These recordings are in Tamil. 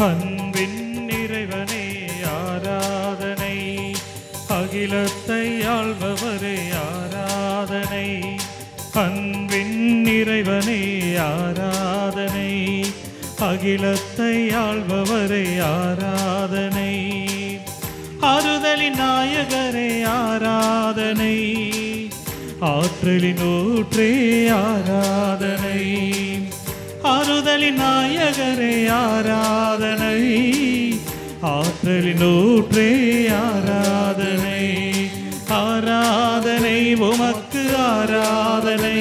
அன்பின் இறைவனே ஆராதனை, அகிலத்தை ஆள்பவரே ஆராதனை. அன்பின் இறைவனே ஆராதனை, அகிலத்தை ஆள்பவரே ஆராதனை. ஆறுதலின் நாயகரே ஆராதனை, ஆற்றலின் ஊற்றே ஆராதனை. ஆறுதலின் நாயகரே ஆராதனை, ஆற்றலின் ஊற்றே ஆராதனை. ஆராதனை உமக்கு ஆராதனை,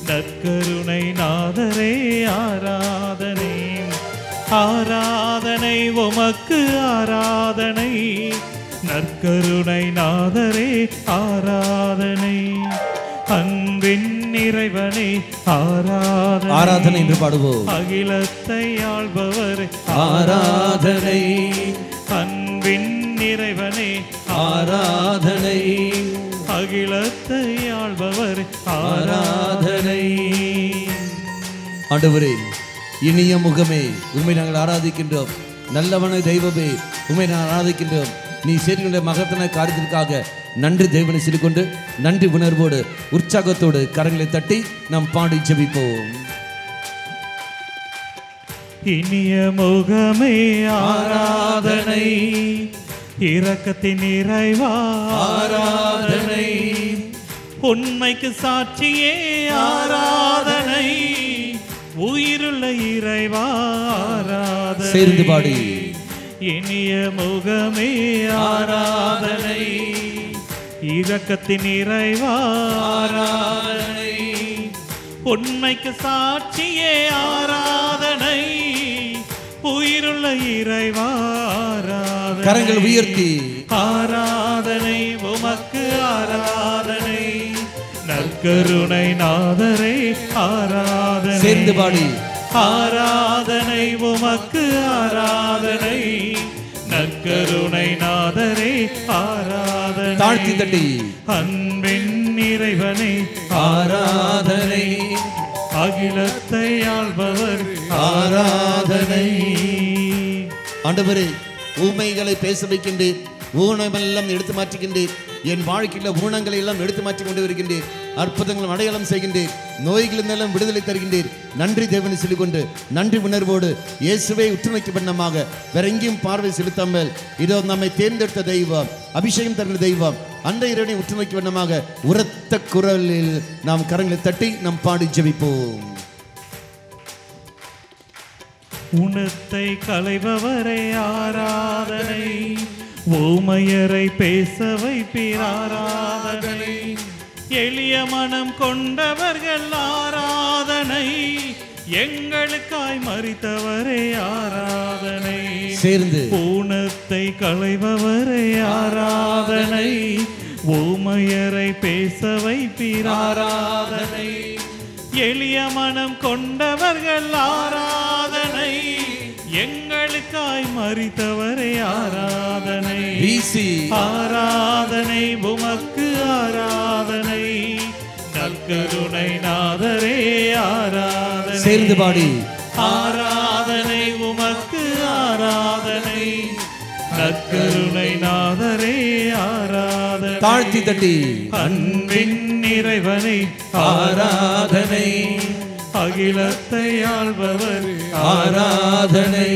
நற்கருணை நாதரே ஆராதனை. ஆராதனை உமக்கு ஆராதனை, நற்கருணை நாதரே ஆராதனை. அன்பின் இறைவனே ஆராதனை. ஆராதனை என்று பாடுவோம். அகிலத்தை ஆள்பவர் ஆராதனை. அன்பின் இறைவனே ஆராதனை. அகிலத்தை ஆள்பவர் ஆராதனை. ஆண்டவரே, இனிய முகமே, உண்மை நாங்கள் ஆராதிக்கின்றோம். நல்லவன தெய்வமே, உண்மை நாங்கள் ஆராதிக்கின்றோம். நீ செய்கின்ற மகத்தான காரியத்திற்காக நன்றி தேவனை சொல்லிக்கொண்டு நன்றி உணர்வோடு உற்சாகத்தோடு கரங்களை தட்டி நாம் பாடி ஜெபிப்போம். இனிய முகமே ஆராதனை, இரக்கத்தின் இறைவா ஆராதனை. உண்மைக்கு சாட்சியே ஆராதனை, உயிருள்ள இறைவா ஆராதனை. சேர்ந்து பாடி. இனிய முகமே ஆராதனை, இரக்கத்தின் இறைவா ஆராதனை. உண்மைக்கு சாட்சியே ஆராதனை, உயிருள்ள இறைவா ஆராதனை. கரங்கள் உயர்த்தி. ஆராதனை உமக்கு ஆராதனை, நற்கருணை நாதரே ஆராதனை. சேர்ந்து பாடி. ஆராதனை உமக்கு ஆராதனை, நற்கருணை நாதரே ஆராதனை. தாழ்த்தி தட்டி. அன்பின் இறைவனே ஆராதனை, அகிலத்தை ஆள்பவர் ஆராதனை. ஆண்டவரே, ஊமைகளை பேச வைக்கின்றேன், ஊனமெல்லாம் எடுத்து மாற்றுகின்றேன். என் வாழ்க்கையில் ஊனங்களை எல்லாம் எடுத்து மாற்றி கொண்டு வருகின்றேன். அற்புதங்களும் அடையாளம் செய்கின்றேன். நோய்களிருந்தெல்லாம் விடுதலை தருகின்றேன். நன்றி தேவனை சொல்லிக்கொண்டு நன்றி உணர்வோடு இயேசுவை உற்றுநோக்கி பண்ணமாக வேற எங்கேயும் பார்வை செலுத்தாமல் இதோ நம்மை தேர்ந்தெடுத்த தெய்வம், அபிஷேகம் தருகிற தெய்வம், அந்த இறைவனை உற்றுநோக்கி பண்ணமாக உரத்த குரலில் நாம் கரங்களை தட்டி நாம் பாடி ஜெபிப்போம். உணத்தை களைபவரை ஆராதனை, ஊமையரை பேச வைப்பீர் ஆராதனை. எளிய மனம் கொண்டவர்கள் ஆராதனை, எங்களுக்காய் மரித்தவரே ஆராதனை. சேர்ந்து. ஊனத்தை களைபவரை ஆராதனை, ஊமையரை பேச வைப்பீர் ஆராதனை. எளிய மனம் கொண்டவர்கள் ஆராதனை, எங்களுக்காய் மரித்தவரே ஆராதனை. ஆராதனை உமக்கு ஆராதனை, நற்கருணை நாதரே ஆராதனை. சேர்ந்து பாடி. ஆராதனை உமக்கு ஆராதனை, நற்கருணை நாதரே ஆராதனை. தாழ்த்தி தட்டி. அன்பின் இறைவனை ஆராதனை, அகிலத்தை ஆள்பவர் ஆராதனை.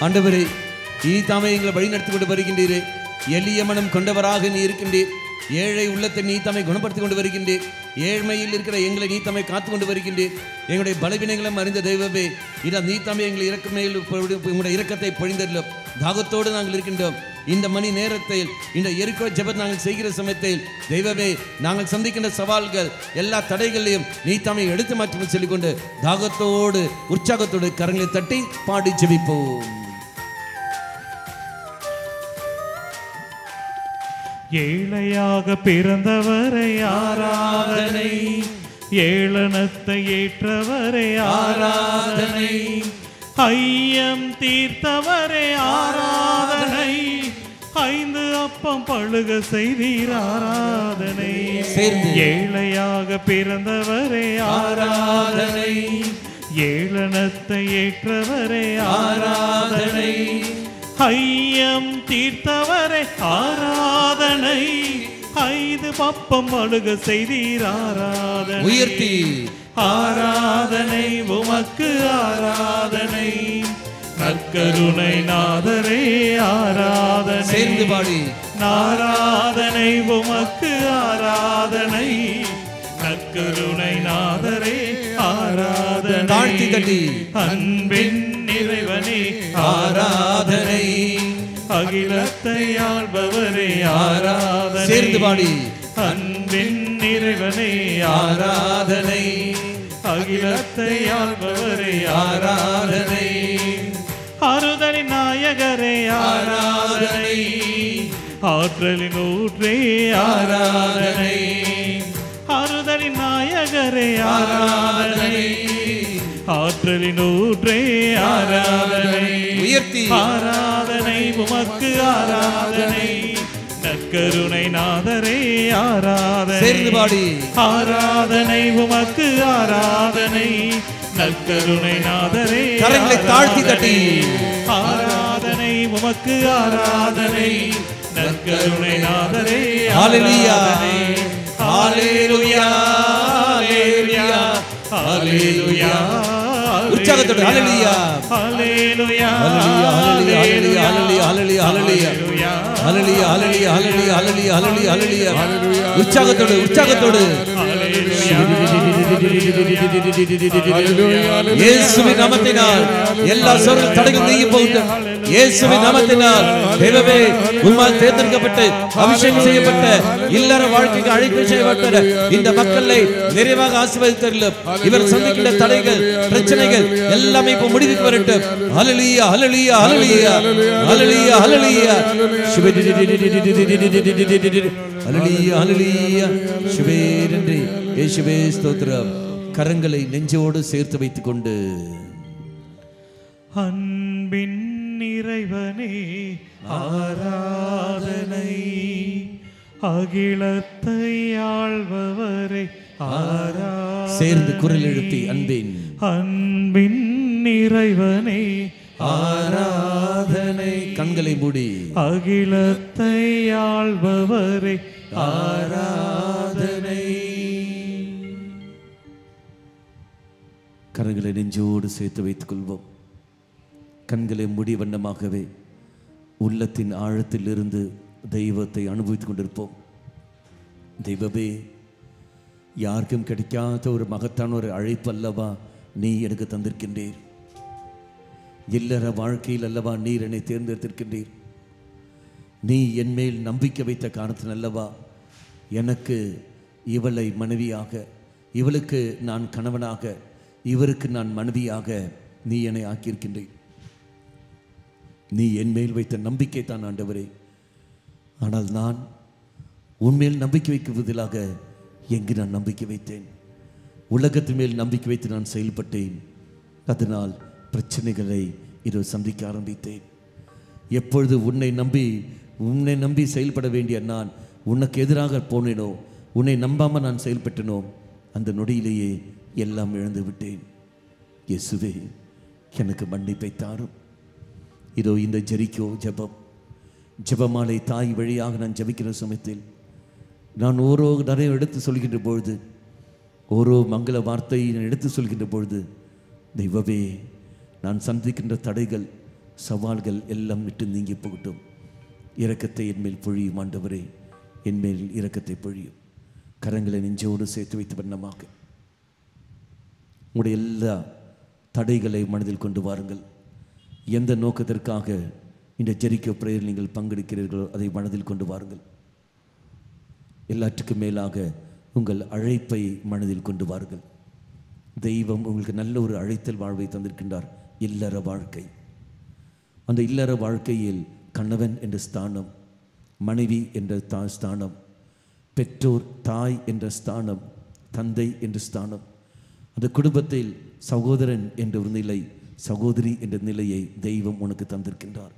ஆண்டவரே, தாமே எங்களை வழி நடத்தி கொண்டு வருகின்றீரே. எளிய மனம் கொண்டவராக நீ இருக்கின்றீர். ஏழை உள்ளத்தை நீ தம்மை குணப்படுத்தி கொண்டு வருகின்றீர். ஏழ்மையில் இருக்கிற எங்களை நீ தம்மை காத்து கொண்டு வருகின்றீர். எங்களுடைய பலவீனங்களும் அறிந்த தெய்வமே, இதை நீ தம்மை எங்களை இறக்கமேல் உங்களுடைய இரக்கத்தை பொழிந்தள்ளும். தாகத்தோடு நாங்கள் இருக்கின்றோம். இந்த மணி நேரத்தில் இந்த எரிக்கோ ஜெபம் நாங்கள் செய்கிற சமயத்தில் தெய்வமே, நாங்கள் சந்திக்கின்ற சவால்கள் எல்லா தடைகளையும் நீ தம்மை எடுத்து மாற்றி சொல்லிக்கொண்டு தாகத்தோடு உற்சாகத்தோடு கரங்களை தட்டி பாடி ஜெபிப்போம். ஏழையாக பிறந்தவரை ஆராதனை, ஏளனத்தை ஏற்றவரை ஆராதனை. ஐயம் தீர்த்தவரை ஆராதனை, 5 அப்பம் பழுக செய்தீர் ஆராதனை. ஏழையாக பிறந்தவரை ஆராதனை, ஏளனத்தை ஏற்றவரே ஆராதனை, ஐயம் தீர்த்தவரே ஆராதனை, ஐந்து பப்பம் அழுக செய்தீர் ஆராதனை, உயர்த்தி ஆராதனை உமக்கு ஆராதனை, நற்கருணை நாதரே ஆராதனை, சேர்ந்து பாடி ஆராதனை உமக்கு ஆராதனை, நற்கருணை நாதரே ஆராதனை, தாழ்த்தி தட்டி அன்பின் இறைவனே ஆராதனை, அகிலத்தை ஆள்பவரே ஆராதனை, சேர்ந்து பாடி அன்பின் இறைவனே ஆராதனை, அகிலத்தை ஆள்பவரே ஆராதனை, ஆறுதலின் நாயகரே ஆராதனை, ஆற்றலின் ஊற்றே ஆராதனை, ஆறுதலின் நாயகரே ஆராதனை, ஆற்றலின் ஊற்றே ஆராதனை, உயர்த்தி ஆராதனை உமக்கு ஆராதனை, நற்கருணை நாதரே ஆராதனை, சேர்ந்து பாடி ஆராதனை உமக்கு ஆராதனை, நற்கருணை நாதரே கரங்களை தாழ்த்தி தட்டி ஆராதனை உமக்கு ஆராதனை, நற்கருணை நாதரே ஹல்லேலூயா ஹல்லேலூயா ஹல்லேலூயா ஹல்லேலூயா, உற்சாகத்தோடு ஹல்லேலூயா ஹல்லேலூயா ஹல்லேலூயா ஹல்லேலூயா ஹல்லேலூயா ஹல்லேலூயா ஹல்லேலூயா ஹல்லேலூயா ஹல்லேலூயா ஹல்லேலூயா உற்சாகத்தோடு உற்சாகத்தோடு இயேசுவின் நாமத்தினால் எல்லா சொல் தடைகள் நீங்கி போகட்டும். இயேசுவின் நாமத்தினால் தேவவே உம்மால் தேர்ந்தெடுக்கப்பட்டு அபிஷேகம் செய்யப்பட்ட இல்லற வாழ்க்கைக்கு அழைப்பு செய்யப்பட்ட இந்த மக்களை நிறைவாக ஆசீர்வதித்தருளும். இவர் சந்திக்கின்ற தடைகள் பிரச்சனைகள் எல்லாமே இப்ப முடிவுக்கு வரட்டும். ஹல்லேலூயா ஹல்லேலூயா ஹல்லேலூயா ஹல்லேலூயா ஹல்லேலூயா ஹல்லேலூயா ஹல்லேலூயா சுபே நன்றி இயேசுவே ஸ்தோத்திரம். கரங்களை நெஞ்சோடு சேர்த்து வைத்துக் கொண்டு அன்பின் இறைவனே ஆராதனை, அகிலத்தை ஆள்பவரே ஆராதனை, சேர்ந்து குரல் எழுப்பி அன்பின் அன்பின் இறைவனே ஆராதனை. கண்களை மூடி அகிலத்தை ஆள்பவரே ஆராதனை. கரங்களை நெஞ்சோடு சேர்த்து வைத்துக் கொள்வோம். கண்களை மூடி வண்ணமாகவே உள்ளத்தின் ஆழத்தில் இருந்து தெய்வத்தை அனுபவித்துக் கொண்டிருப்போம். தெய்வமே, யாருக்கும் கிடைக்காத ஒரு மகத்தான ஒரு அழைப்பு அல்லவா நீ எனக்கு தந்திருக்கின்றீர். இல்லற வாழ்க்கையில் அல்லவா நீர் என்னை தேர்ந்தெடுத்திருக்கின்றீர். நீ என் மேல் நம்பிக்கை வைத்த காரணத்தின் அல்லவா எனக்கு இவளை மனைவியாக, இவளுக்கு நான் கணவனாக, இவருக்கு நான் மனைவியாக நீ என்னை ஆக்கியிருக்கின்றேன். நீ என் மேல் வைத்த நம்பிக்கை தான் ஆண்டவரே. ஆனால் நான் உன்மேல் நம்பிக்கை வைக்கும் பதிலாக எங்கு நான் நம்பிக்கை வைத்தேன்? உலகத்தின் மேல் நம்பிக்கை வைத்து நான் செயல்பட்டேன். அதனால் பிரச்சனைகளை இதோ சந்திக்க ஆரம்பித்தேன். எப்பொழுது உன்னை நம்பி செயல்பட வேண்டிய நான் உனக்கு எதிராக போனேனோ, உன்னை நம்பாமல் நான் செயல்பட்டனோ, அந்த நொடியிலேயே எல்லாம் இழந்து விட்டேன். இயேசுவே, எனக்கு மன்னிப்பை தாரும். இதோ இந்த ஜெரிக்கோ ஜெபமாலை தாய் வழியாக நான் ஜெபிக்கிற சமயத்தில் நான் நிறைய எடுத்து சொல்கின்ற பொழுது, ஓரோ மங்கள வார்த்தையை நான் எடுத்து சொல்கின்ற பொழுது, தெய்வமே, நான் சந்திக்கின்ற தடைகள் சவால்கள் எல்லாம் விட்டு நீங்கி போகட்டும். இரக்கத்தை என்மேல் பொழியும் ஆண்டவரே, என்மேல் இரக்கத்தை பொழியும். கரங்களை நெஞ்சோடு சேர்த்து வைத்து வண்ணமாக உங்களுடைய எல்லா தடைகளை மனதில் கொண்டு வாருங்கள். எந்த நோக்கத்திற்காக இந்த ஜெரிக்கோ பிரேயர் நீங்கள் பங்கெடுக்கிறீர்களோ அதை மனதில் கொண்டு வாருங்கள். எல்லாற்றுக்கும் மேலாக உங்கள் அழைப்பை மனதில் கொண்டு வாருங்கள். தெய்வம் உங்களுக்கு நல்ல ஒரு அழைத்தல் வாழ்வை தந்திருக்கின்றார். இல்லற வாழ்க்கை. அந்த இல்லற வாழ்க்கையில் கணவன் என்ற ஸ்தானம், மனைவி என்ற ஸ்தானம், பெற்றோர் தாய் என்ற ஸ்தானம், தந்தை என்ற ஸ்தானம், அந்த குடும்பத்தில் சகோதரன் என்ற ஒரு நிலை, சகோதரி என்ற நிலையை தெய்வம் உனக்கு தந்திருக்கின்றார்.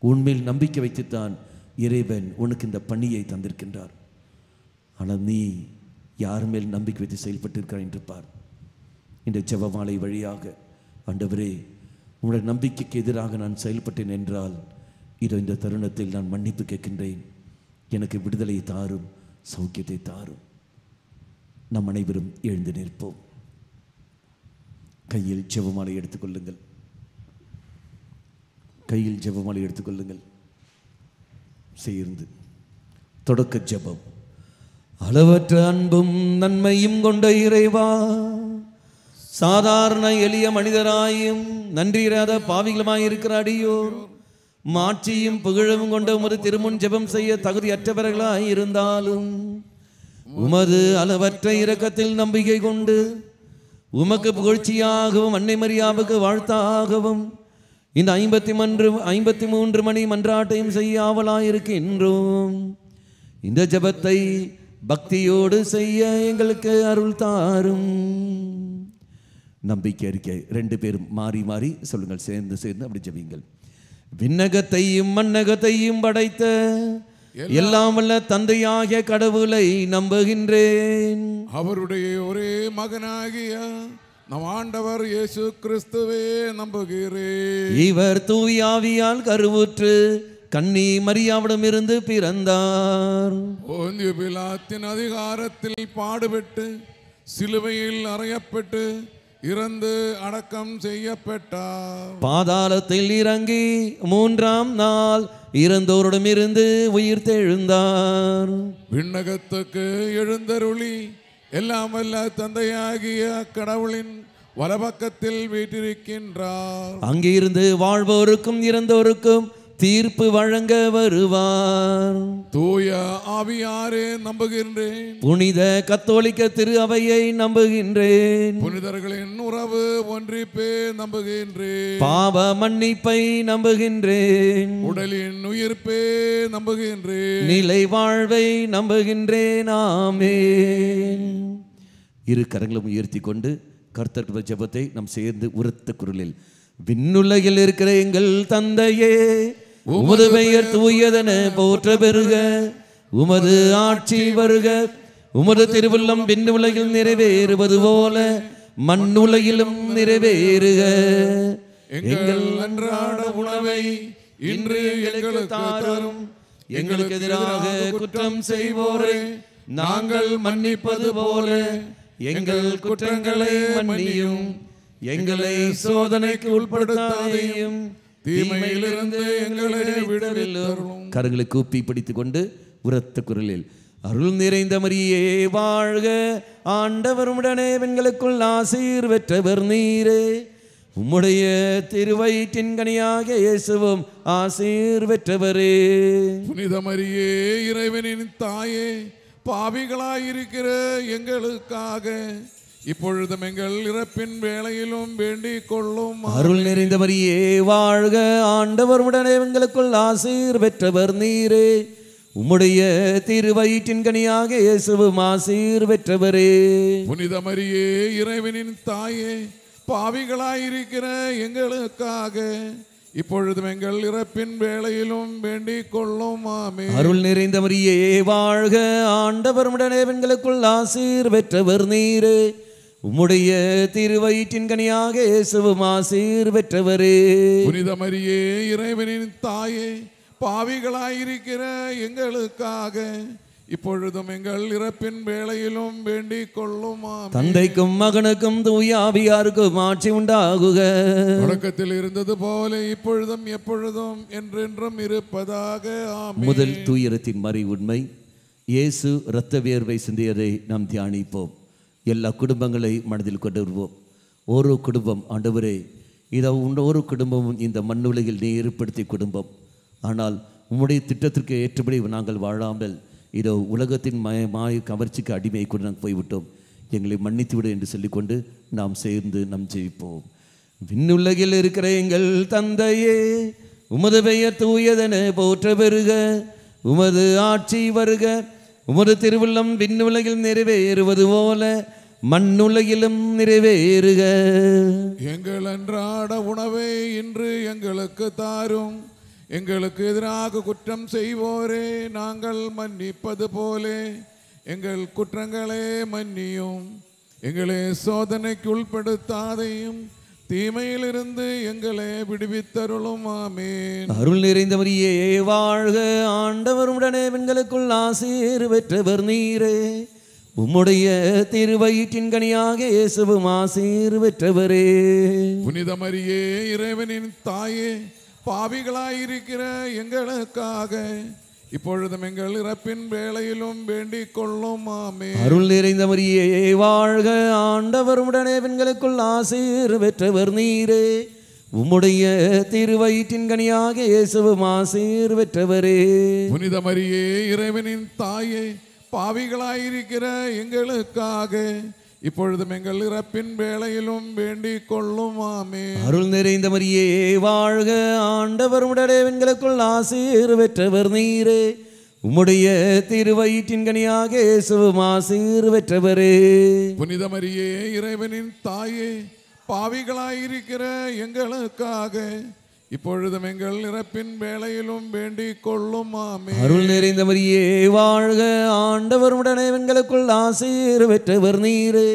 உன்மேல் நம்பிக்கை வைத்துத்தான் இறைவன் உனக்கு இந்த பணியை தந்திருக்கின்றார். ஆனால் நீ யார் மேல் நம்பிக்கை வைத்து செயல்பட்டிருக்கிறாய் என்று பார். இந்த ஜெபமாலை வழியாக ஆண்டவரே, உங்களுடைய நம்பிக்கைக்கு எதிராக நான் செயல்பட்டேன் என்றால் இதோ இந்த தருணத்தில் நான் மன்னிப்பு கேட்கின்றேன். எனக்கு விடுதலை தாரும், சௌக்கியத்தை தாரும். நம் அனைவரும் எழுந்து நிற்போம். கையில் ஜெபமாலை எடுத்துக்கொள்ளுங்கள். கையில் ஜெபமாலை எடுத்துக்கொள்ளுங்கள். சேர்ந்து தொடக்க ஜெபம். அளவற்ற அன்பும் நன்மையும் கொண்ட இறைவா, சாதாரண எளிய மனிதராயும் நன்றியிராத பாவிகளுமாயிருக்கிற அடியோர் மாட்சியும் புகழும் கொண்ட உமது திருமுன் ஜெபம் செய்ய தகுதியற்றவர்களாய் இருந்தாலும் உமது அளவற்ற இரக்கத்தில் நம்பிக்கை கொண்டு உமக்கு புகழ்ச்சியாகவும் அன்னை மரியாவுக்கு வாழ்த்தாகவும் இந்த 53 மணி மன்றாட்டையும் செய்ய ஆவலாயிருக்கின்றோம். இந்த ஜெபத்தை பக்தியோடு செய்ய எங்களுக்கு அருள் தாரும். நம்பிக்கை அறிக்கை 2 பேரும் மாறி மாறி சொல்லுங்கள். சேர்ந்து அப்படி ஜெபிங்கள். விண்ணகத்தையும் மண்ணகத்தையும் படைத்த எல்லாம் வல்ல தந்தையாகிய கடவுளை நம்புகின்றேன். அவருடைய ஒரே மகனாகிய நம் ஆண்டவர் இயேசு கிறிஸ்துவே நம்புகிறேன். இவர் தூய ஆவியால் கருவுற்று கன்னி மரியாவிடமிருந்து பிறந்தார். போந்திய பிலாத்தின் அதிகாரத்தில் பாடுபட்டு சிலுவையில் அறையப்பட்டு இறந்து அடக்கம் செய்யப்பட்டார். பாதாளத்தில் இறங்கி 3ஆம் நாள் இறந்தோரிடமிருந்து உயிர் தெழுந்தார். விண்ணகத்துக்கு எழுந்தருளி எல்லாம் வல்ல தந்தையாகிய கடவுளின் வலப்பக்கத்தில் வீற்றிருக்கின்றார். அங்கிருந்து வாழ்வோருக்கும் இறந்தோருக்கும் தீர்ப்பு வழங்க வருவார். தூய ஆவியாரே நம்புகின்றேன். புனித கத்தோலிக்க திரு அவையை நம்புகின்றேன். புனிதர்களின் உறவு ஒன்றிப்பே நம்புகின்றேன். பாவ மன்னிப்பை நம்புகின்றேன். உடலின் உயிர்ப்பே நம்புகின்றேன். நிலை வாழ்வை நம்புகின்றேன். ஆமென். இரு கரங்களும் உயர்த்தி கொண்டு கர்த்தர் ஜெபத்தை நாம் சேர்ந்து உரத்த குரலில், விண்ணுலகில் இருக்கிற எங்கள் தந்தையே, உமது பெயர் தூயதென போற்ற பெறுக, உமது ஆட்சி வருக, உமது திருவுள்ளம் விண்ணுலகில் நிறைவேறுவது போல மண்ணுலகிலும் நிறைவேறுக. எங்கள் அன்றாட உணவை இன்று எங்களுக்கு தாரும். எங்களுக்கு எதிராக குற்றம் செய்வோரை நாங்கள் மன்னிப்பது போல எங்கள் குற்றங்களை மன்னியும். எங்களை சோதனைக்கு உட்படுத்தாதேயும், தீமையிலிருந்து எங்களை விடுவித்தருளும். கரங்களை கூப்பி பிடித்துக் கொண்டு உரத்த குரலில், அருள் நிறைந்த மரியே வாழ்க, ஆண்டவர் உடனே பெண்களுக்குள் ஆசீர் பெற்றவர் நீரே, உம்முடைய திருவயிற்றின் கனியாக இயேசுவும் ஆசீர் பெற்றவரே. புனித மரியே, இறைவனின் தாயே, பாவிகளாயிருக்கிற எங்களுக்காக இப்பொழுதும் எங்கள் இறப்பின் வேளையிலும் வேண்டிக் கொள்ளும். அருள் நிறைந்த மரியே வாழ்க, ஆண்டவர் உடனே எங்களுக்குள் ஆசீர் பெற்றவர் நீரே, உம்முடைய திருவயிற்றின் கனியாக இயேசுவும் ஆசீர் பெற்றவரே. புனித மரியே, இறைவனின் தாயே, பாவிகளாயிருக்கிற எங்களுக்காக இப்பொழுதும் எங்கள் இறப்பின் வேளையிலும் வேண்டிக் கொள்ளும். ஆமென். அருள் நிறைந்த மரியே வாழ்க, ஆண்டவர் உடனே எங்களுக்குள் ஆசீர் பெற்றவர் நீரே, உம்முடைய திருவயிற்றின் கனியாக இயேசுவும் ஆசீர் பெற்றவரே. புனித மரியே, இறைவனின் தாயே, பாவிகளாயிருக்கிற எங்களுக்காக இப்பொழுதும் எங்கள் இறப்பின் வேளையிலும் வேண்டிக் கொள்ளும். ஆமென். தந்தைக்கும் மகனுக்கும் தூய ஆவியாருக்கும் ஆட்சி உண்டாகுக. தொடக்கத்தில் இருந்தது போல இப்பொழுதும் எப்பொழுதும் என்றென்றும் இருப்பதாக. ஆமென். முதல் தூயரத்தின் மறை உண்மை, இயேசு இரத்த வியர்வை சிந்தியதை நாம் தியானிப்போம். எல்லா குடும்பங்களை மனதில் கொண்டு வருவோம். ஒரு குடும்பம், ஆண்டவரே, இதை ஒரு குடும்பமும் இந்த மண்ணுலகில் நீ ஏற்படுத்திய குடும்பம். ஆனால் உம்முடைய திட்டத்திற்கு ஏற்றபடி நாங்கள் வாழாமல் இதோ உலகத்தின் மாய கவர்ச்சிக்கு அடிமையை கொண்டு நாங்கள் போய்விட்டோம். எங்களை மன்னித்து விடு என்று சொல்லிக்கொண்டு நாம் சேர்ந்து நம் ஜெயிப்போம். விண்ணுலகில் இருக்கிற எங்கள் தந்தையே, உமது பெயர் தூயதென போற்ற பெறுக, உமது ஆட்சி வருக, உமது திருவுள்ளம் விண்ணுலகில் நிறைவேறுவது போல மண்ணுலகிலும் நிறைவேறுக. எங்கள் அன்றாட உணவை இன்று எங்களுக்கு தாரும். எங்களுக்கு எதிராக குற்றம் செய்வோரே நாங்கள் மன்னிப்பது போல எங்கள் குற்றங்களே மன்னியும். எங்களை சோதனைக்கு உட்படுத்தாதையும் தீமையிலிருந்து எங்களை விடுவித்தருளும். ஆமென். அருள் நிறைந்த மரியே வாழ்க, ஆண்டவர் உடனே பெண்களுக்குள் ஆசீர் பெற்றவர் நீரே. உம்முடைய திருவயிற்றின் கனியாக இயேசுவும் ஆசீர் பெற்றவரே. புனித மரியே இறைவனின் தாயே, பாவிகளாயிருக்கிற எங்களுக்காக இப்பொழுதும் எங்கள் இறப்பின் வேளையிலும் வேண்டிக் கொள்ளும். ஆமென். அருள் நிறைந்த மரியே வாழ்க, ஆண்டவர் உடனே பெண்களுக்குள் ஆசீர் பெற்றவர் நீரே. உம்முடைய திருவயிற்றின் கனியாக இயேசுவும் ஆசீர் பெற்றவரே. புனித மரியே இறைவனின் தாயே, பாவிகளாயிருக்கிற எங்களுக்காக இப்பொழுதும் எங்கள் இறப்பின் வேளையிலும் வேண்டிக் கொள்ளும். ஆமென். அருள் நிறைந்த மரியே வாழ்க, ஆண்டவர் உடனே பெண்களுக்குள் ஆசீர் பெற்றவர் நீரே. உம்முடைய திருவயிற்றின் கனியாக இயேசுவும் ஆசீர் பெற்றவரே. புனித மரியே இறைவனின் தாயே, பாவிகளாயிருக்கிற எங்களுக்காக இப்பொழுதும் எங்கள் இறப்பின் வேளையிலும் வேண்டிக் கொள்ளும். ஆமென். அருள் நிறைந்த மரியே வாழ்க, ஆண்டவர் உடனே பெண்களுக்குள் ஆசீர் பெற்றவர் நீரே.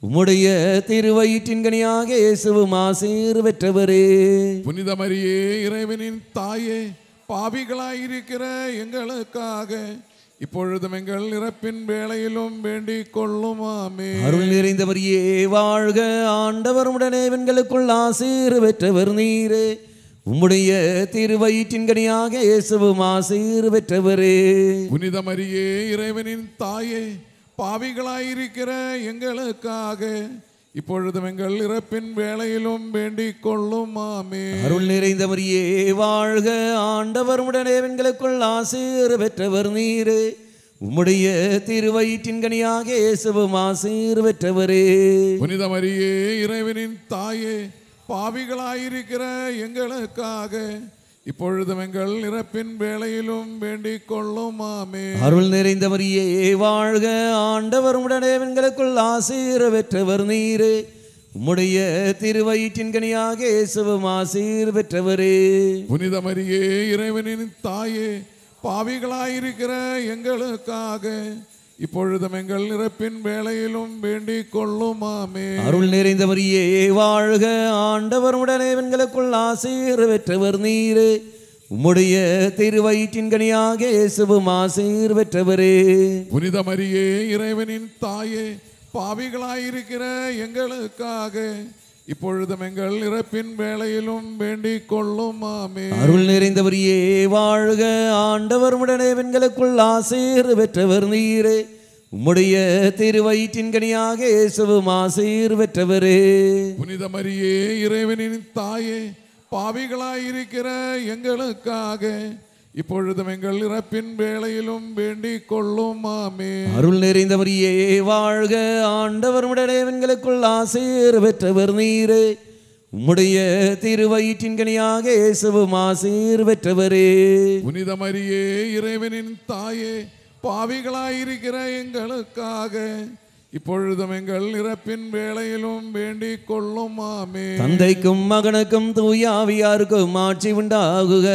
உம்முடைய திருவயிற்றின் கனியாக இயேசுவும் ஆசீர் பெற்றவரே. புனித மரியே இறைவனின் தாயே, பாவிகளாயிருக்கிற எங்களுக்காக இப்பொழுதும் எங்கள் இறப்பின் வேளையிலும் வேண்டிக் கொள்ளும். ஆமென். அருள் நிறைந்த மரியே வாழ்க, ஆண்டவர் உடனே பெண்களுக்குள் ஆசீர் பெற்றவர் நீரே. உம்முடைய திருவயிற்றின் கனியாக இயேசுவும் ஆசீர் பெற்றவரே. புனித மரியே இறைவனின் தாயே, பாவிகளாயிருக்கிற எங்களுக்காக இப்பொழுதும் எங்கள் இறப்பின் வேளையிலும் வேண்டிக் கொள்ளும். ஆமென். அருள் நிறைந்த மரியே வாழ்க, ஆண்டவர் உடனே பெண்களுக்குள் ஆசீர் பெற்றவர் நீரே. உம்முடைய திருவயிற்றின் கனியாக இயேசுவும் ஆசீர் பெற்றவரே. புனித மரியே இறைவனின் தாயே, பாவிகளாயிருக்கிற எங்களுக்காக இப்பொழுதும் எங்கள் இறப்பின் வேளையிலும் வேண்டிக் கொள்ளும். ஆமென். அருள் நிறைந்த மரியே வாழ்க, ஆண்டவர் உடனே பெண்களுக்குள் ஆசீர் பெற்றவர் நீரே. உம்முடைய திருவயிற்றின் கனியாக இயேசுவும் ஆசீர் பெற்றவரே. புனித மரியே இறைவனின் தாயே, பாவிகளாயிருக்கிற எங்களுக்காக இப்பொழுதும் எங்கள் இறப்பின் வேளையிலும் வேண்டிக் கொள்ளும். ஆமென். அருள் நிறைந்த மரியே வாழ்க, ஆண்டவர் உடனே பெண்களுக்குள் ஆசீர் பெற்றவர் நீரே. உம்முடைய திருவயிற்றின் கனியாக இயேசுவும் ஆசீர் பெற்றவரே. புனித மரியே இறைவனின் தாயே, பாவிகளாயிருக்கிற எங்களுக்காக இப்பொழுதும் எங்கள் இறப்பின் வேளையிலும் வேண்டிக் கொள்ளும். ஆமென். அருள் நிறைந்த மரியே வாழ்க, ஆண்டவர் உடனே பெண்களுக்குள் ஆசீர் பெற்றவர் நீரே. உம்முடைய திருவயிற்றின் கனியாக இயேசுவும் ஆசீர் பெற்றவரே. புனித மரியே இறைவனின் தாயே, பாவிகளாயிருக்கிற எங்களுக்காக இப்பொழுதும் எங்கள் இறப்பின் வேளையிலும் வேண்டிக் கொள்ளும். ஆமென். அருள் நிறைந்த மரியே வாழ்க, ஆண்டவர் உடனே பெண்களுக்குள் ஆசீர் பெற்றவர் நீரே. உம்முடைய திருவயிற்றின் கனியாக இயேசுவும் ஆசீர் பெற்றவரே. புனித மரியே இறைவனின் தாயே, பாவிகளாயிருக்கிற எங்களுக்காக இப்பொழுதும் எங்கள் இறப்பின் வேளையிலும் வேண்டிக் கொள்ளும். ஆமென். தந்தைக்கும் மகனுக்கும் தூய ஆவியாருக்கும் ஆட்சி உண்டாகுக.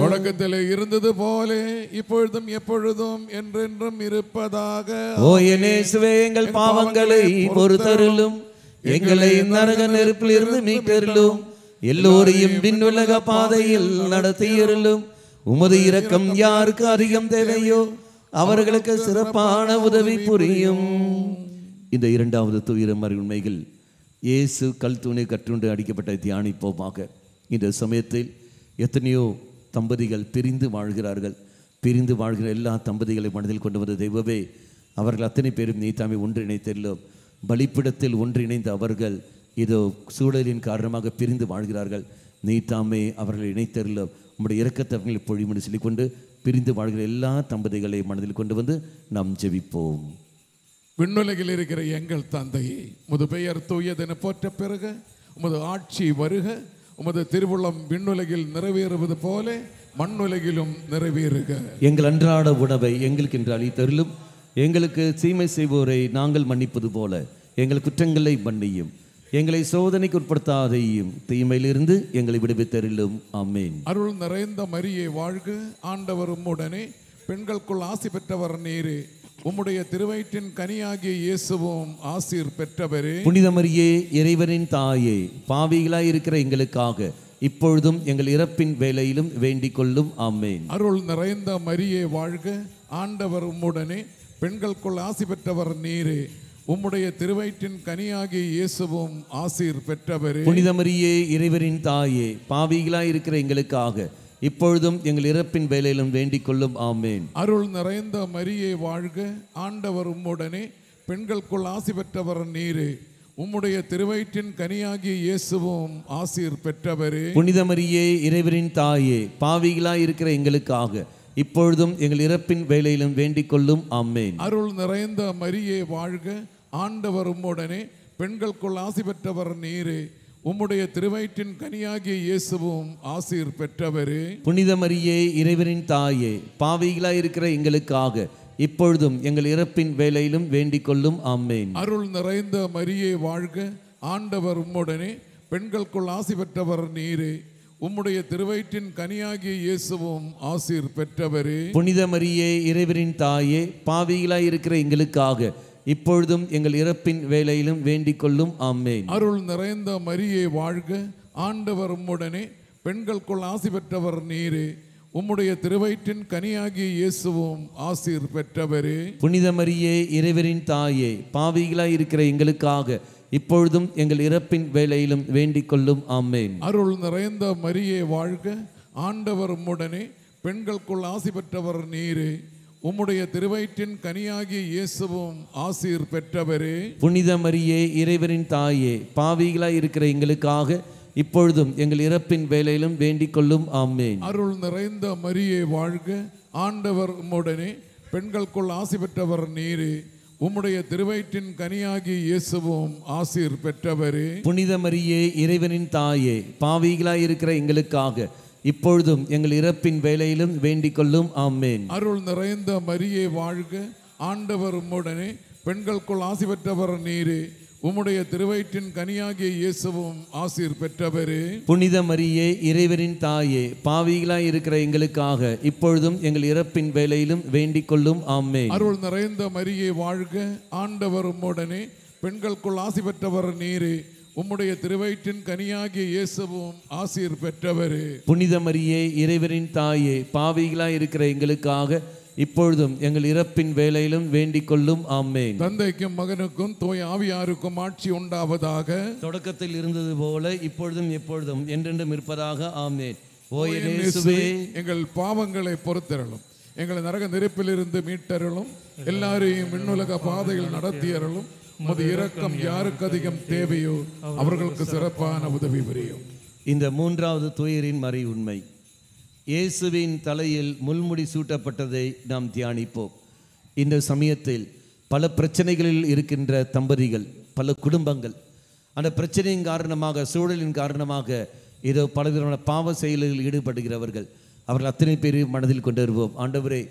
தொடக்கத்தில் இருந்தது போல இப்பொழுதும் எப்பொழுதும் என்றென்றும் இருப்பதாக. ஓ என் இயேசுவே, எங்கள் பாவங்களை பொறுத்தருளும், எங்களை நரக நெருப்பில் இருந்து மீட்டருளும், எல்லோரையும் விண்ணுலக பாதையில் நடத்தியருளும். உமது இரக்கம் யாருக்கு அதிகம் தேவையோ அவர்களுக்கு சிறப்பான உதவி புரியும். இந்த இரண்டாவது துயரம் மறை உண்மைகள் இயேசு கல் தூணை கற்றுண்டு அடிக்கப்பட்ட தியானிப்போமாக. இந்த சமயத்தில் எத்தனையோ தம்பதிகள் பிரிந்து வாழ்கிறார்கள். பிரிந்து வாழ்கிற எல்லா தம்பதிகளை மனதில் கொண்டு வந்த தெய்வமே, அவர்கள் அத்தனை பேரும் நீ தாமே ஒன்றிணைத்தெல்லாம் பலிப்பிடத்தில் ஒன்றிணைந்த அவர்கள் இதோ சூழலின் காரணமாக பிரிந்து வாழ்கிறார்கள். நீ தாமே அவர்களை இணைத்தெல்லாம் உம்முடைய இரக்கத்தவர்களை பொழிமுறை சொல்லிக்கொண்டு பிரிந்து வாழ்கிற எல்லா தம்பதிகளை மனதில் கொண்டு வந்து நாம் ஜெபிப்போம். விண்ணுலகில் இருக்கிற எங்கள் தந்தையே, உமது பெயர் தூயதென போற்ற பெறுக. உமது ஆட்சி வருக. உமது திருவுள்ளம் விண்ணுலகில் நிறைவேறுவது போல மண்ணுலகிலும் நிறைவேறுக. எங்கள் அன்றாட உணவை எங்களுக்கு இன்று அளித்தருளும். எங்களுக்கு தீமை செய்வோரை நாங்கள் மன்னிப்பது போல எங்கள் குற்றங்களை மன்னியும். எங்களை சோதனைக்கு உட்படுத்தாதையும் தீமையிலிருந்து எங்களை விடுவித்தருளும். ஆமென். அருள் நிறைந்த மரியே வாழ்க. ஆண்டவர் உம்முடனே, பெண்களுக்குள் ஆசி பெற்றவர் நீரே. உம்முடைய திருவயிற்றின் கனியாகிய இயேசுவும் ஆசீர் பெற்றவரே. புனித மரியே இறைவனின் தாயே, பாவிகளாய் இருக்கிற எங்களுக்காக இப்பொழுதும் எங்கள் இறப்பின் வேளையிலும் வேண்டிக் கொள்ளும். ஆமென். அருள் நிறைந்த மரியே வாழ்க, ஆண்டவர் உம்முடனே, பெண்களுக்குள் ஆசி பெற்றவர் நீரே. உம்முடைய திருவயிற்றின் கனியாகிய இயேசுவும் ஆசீர் பெற்றவரே. புனித மரியே இறைவனின் தாயே, பாவிகளாய் இருக்கிற எங்களுக்காக இப்பொழுதும் எங்கள் இறப்பின் வேளையிலும் வேண்டிக் கொள்ளும். ஆமென். அருள் நிறைந்த மரியே வாழ்க, ஆண்டவர் உம்முடனே, பெண்களுக்குள் ஆசி பெற்றவர் நீரே. உம்முடைய திருவயிற்றின் கனியாகிய இயேசுவும் ஆசீர் பெற்றவரே. புனித மரியே இறைவனின் தாயே, பாவிகளாய் இருக்கிற எங்களுக்காக இப்பொழுதும் எங்கள் இறப்பின் வேளையிலும் வேண்டிக் கொள்ளும். ஆமென். அருள் நிறைந்த மரியே வாழ்க, ஆண்டவர் உம்முடனே, பெண்களுக்குள் ஆசி பெற்றவர் நீரே. உம்முடைய திருவயிற்றின் கனியாகிய இயேசுவும் ஆசீர் பெற்றவரே. புனித மரியே இறைவனின் தாயே, பாவிகளாய் இருக்கிற எங்களுக்காக இப்பொழுதும் எங்கள் இறப்பின் வேளையிலும் வேண்டிக் கொள்ளும். ஆமென். அருள் நிறைந்த மரியே வாழ்க, ஆண்டவர் உம்முடனே, பெண்களுக்குள் ஆசி பெற்றவர் நீரே. உம்முடைய திருவயிற்றின் கனியாகிய இயேசுவும் ஆசீர் பெற்றவரே. புனித மரியே இறைவனின் தாயே, பாவிகளாய் இருக்கிற எங்களுக்காக இப்பொழுதும் எங்கள் இறப்பின் வேளையிலும் வேண்டிக் கொள்ளும். ஆமென். அருள் நிறைந்த மரியே வாழ்க, ஆண்டவர் உம்முடனே, பெண்களுக்குள் ஆசி பெற்றவர் நீரே. உம்முடைய திருவயிற்றின் கனியாகிய இயேசுவும் ஆசீர் பெற்றவரே. புனித மரியே இறைவனின் தாயே, பாவிகளாய் இருக்கிற எங்களுக்காக இப்பொழுதும் எங்கள் இறப்பின் வேளையிலும் வேண்டிக் கொள்ளும். ஆமென். அருள் நிறைந்த மரியே வாழ்க, ஆண்டவர் உம்முடனே, பெண்களுக்குள் ஆசி பெற்றவர் நீரே. உம்முடைய திருவயிற்றின் கனியாகிய இயேசுவும் ஆசீர் பெற்றவரே. புனித மரியே இறைவனின் தாயே, பாவிகளாய் இருக்கிற எங்களுக்காக இப்பொழுதும் எங்கள் இறப்பின் வேளையிலும் வேண்டிக் கொள்ளும். ஆமென். அருள் நிறைந்த மரியே வாழ்க, ஆண்டவர் உம்முடனே, பெண்களுக்குள் ஆசி பெற்றவர் நீரே. உம்முடைய திருவயிற்றின் கனியாகிய இயேசுவும் ஆசீர் பெற்றவரே. புனித மரியே இறைவனின் தாயே, பாவிகளாய் இருக்கிற எங்களுக்காக இப்பொழுதும் எங்கள் இறப்பின் வேளையிலும் வேண்டிக் கொள்ளும். ஆமென். அருள் நிறைந்த மரியே வாழ்க, ஆண்டவர் உம்முடனே, பெண்களுக்குள் ஆசி பெற்றவர் நீரே. உம்முடைய திருவயிற்றின் கனியாகிய இயேசுவும் ஆசீர் பெற்றவரே. புனித மரியே இறைவனின் தாயே, பாவிகளாய் இருக்கிற எங்களுக்காக இப்பொழுதும் எங்கள் இறப்பின் வேளையிலும் வேண்டிக் கொள்ளும். ஆமென். அருள் நிறைந்த மரியே வாழ்க, ஆண்டவர் உம்முடனே, பெண்களுக்குள் ஆசி பெற்றவர் நீரே. உம்முடைய திருவயிற்றின் கனியாகிய இயேசுவும் ஆசீர் பெற்றவரே. புனித மரியே இறைவனின் தாயே, பாவிகளாய் இருக்கிற எங்களுக்காக இப்பொழுதும் எங்கள் இறப்பின் வேளையிலும் வேண்டிக் கொள்ளும். ஆமென். தந்தைக்கும் மகனுக்கும் தூய ஆவியாருக்கும் ஆட்சி உண்டாவதாக. தொடக்கத்தில் இருந்தது போல இப்பொழுதும் எப்பொழுதும் என்றென்றும் இருப்பதாக. ஆமென். ஓ இயேசுவே, இயேசுவே, எங்கள் பாவங்களை பொறுத்தருளும், எங்களை நரக நெருப்பிலிருந்து மீட்டருளும், எல்லாரையும் விண்ணுலக பாதையில் நடத்தியருளும். உமது இரக்கம் யாருக்கு அதிகம் தேவையோ அவர்களுக்கு சிறப்பான உதவி புரியும். இந்த மூன்றாவது துயரின் மறை உண்மை. இயேசுவின் தலையில் முள்முடி சூட்டப்பட்டதை நாம் தியானிப்போம். இந்த சமயத்தில் பல பிரச்சனைகளில் இருக்கின்ற தம்பதிகள், பல குடும்பங்கள் அந்த பிரச்சனையின் காரணமாக, சூழலின் காரணமாக ஏதோ பலவிதமான பாவ செயல்களில் ஈடுபடுகிறவர்கள், அவர்கள் அத்தனை பேரையும் மனதில் கொண்டு வருவோம். ஆண்டவரே,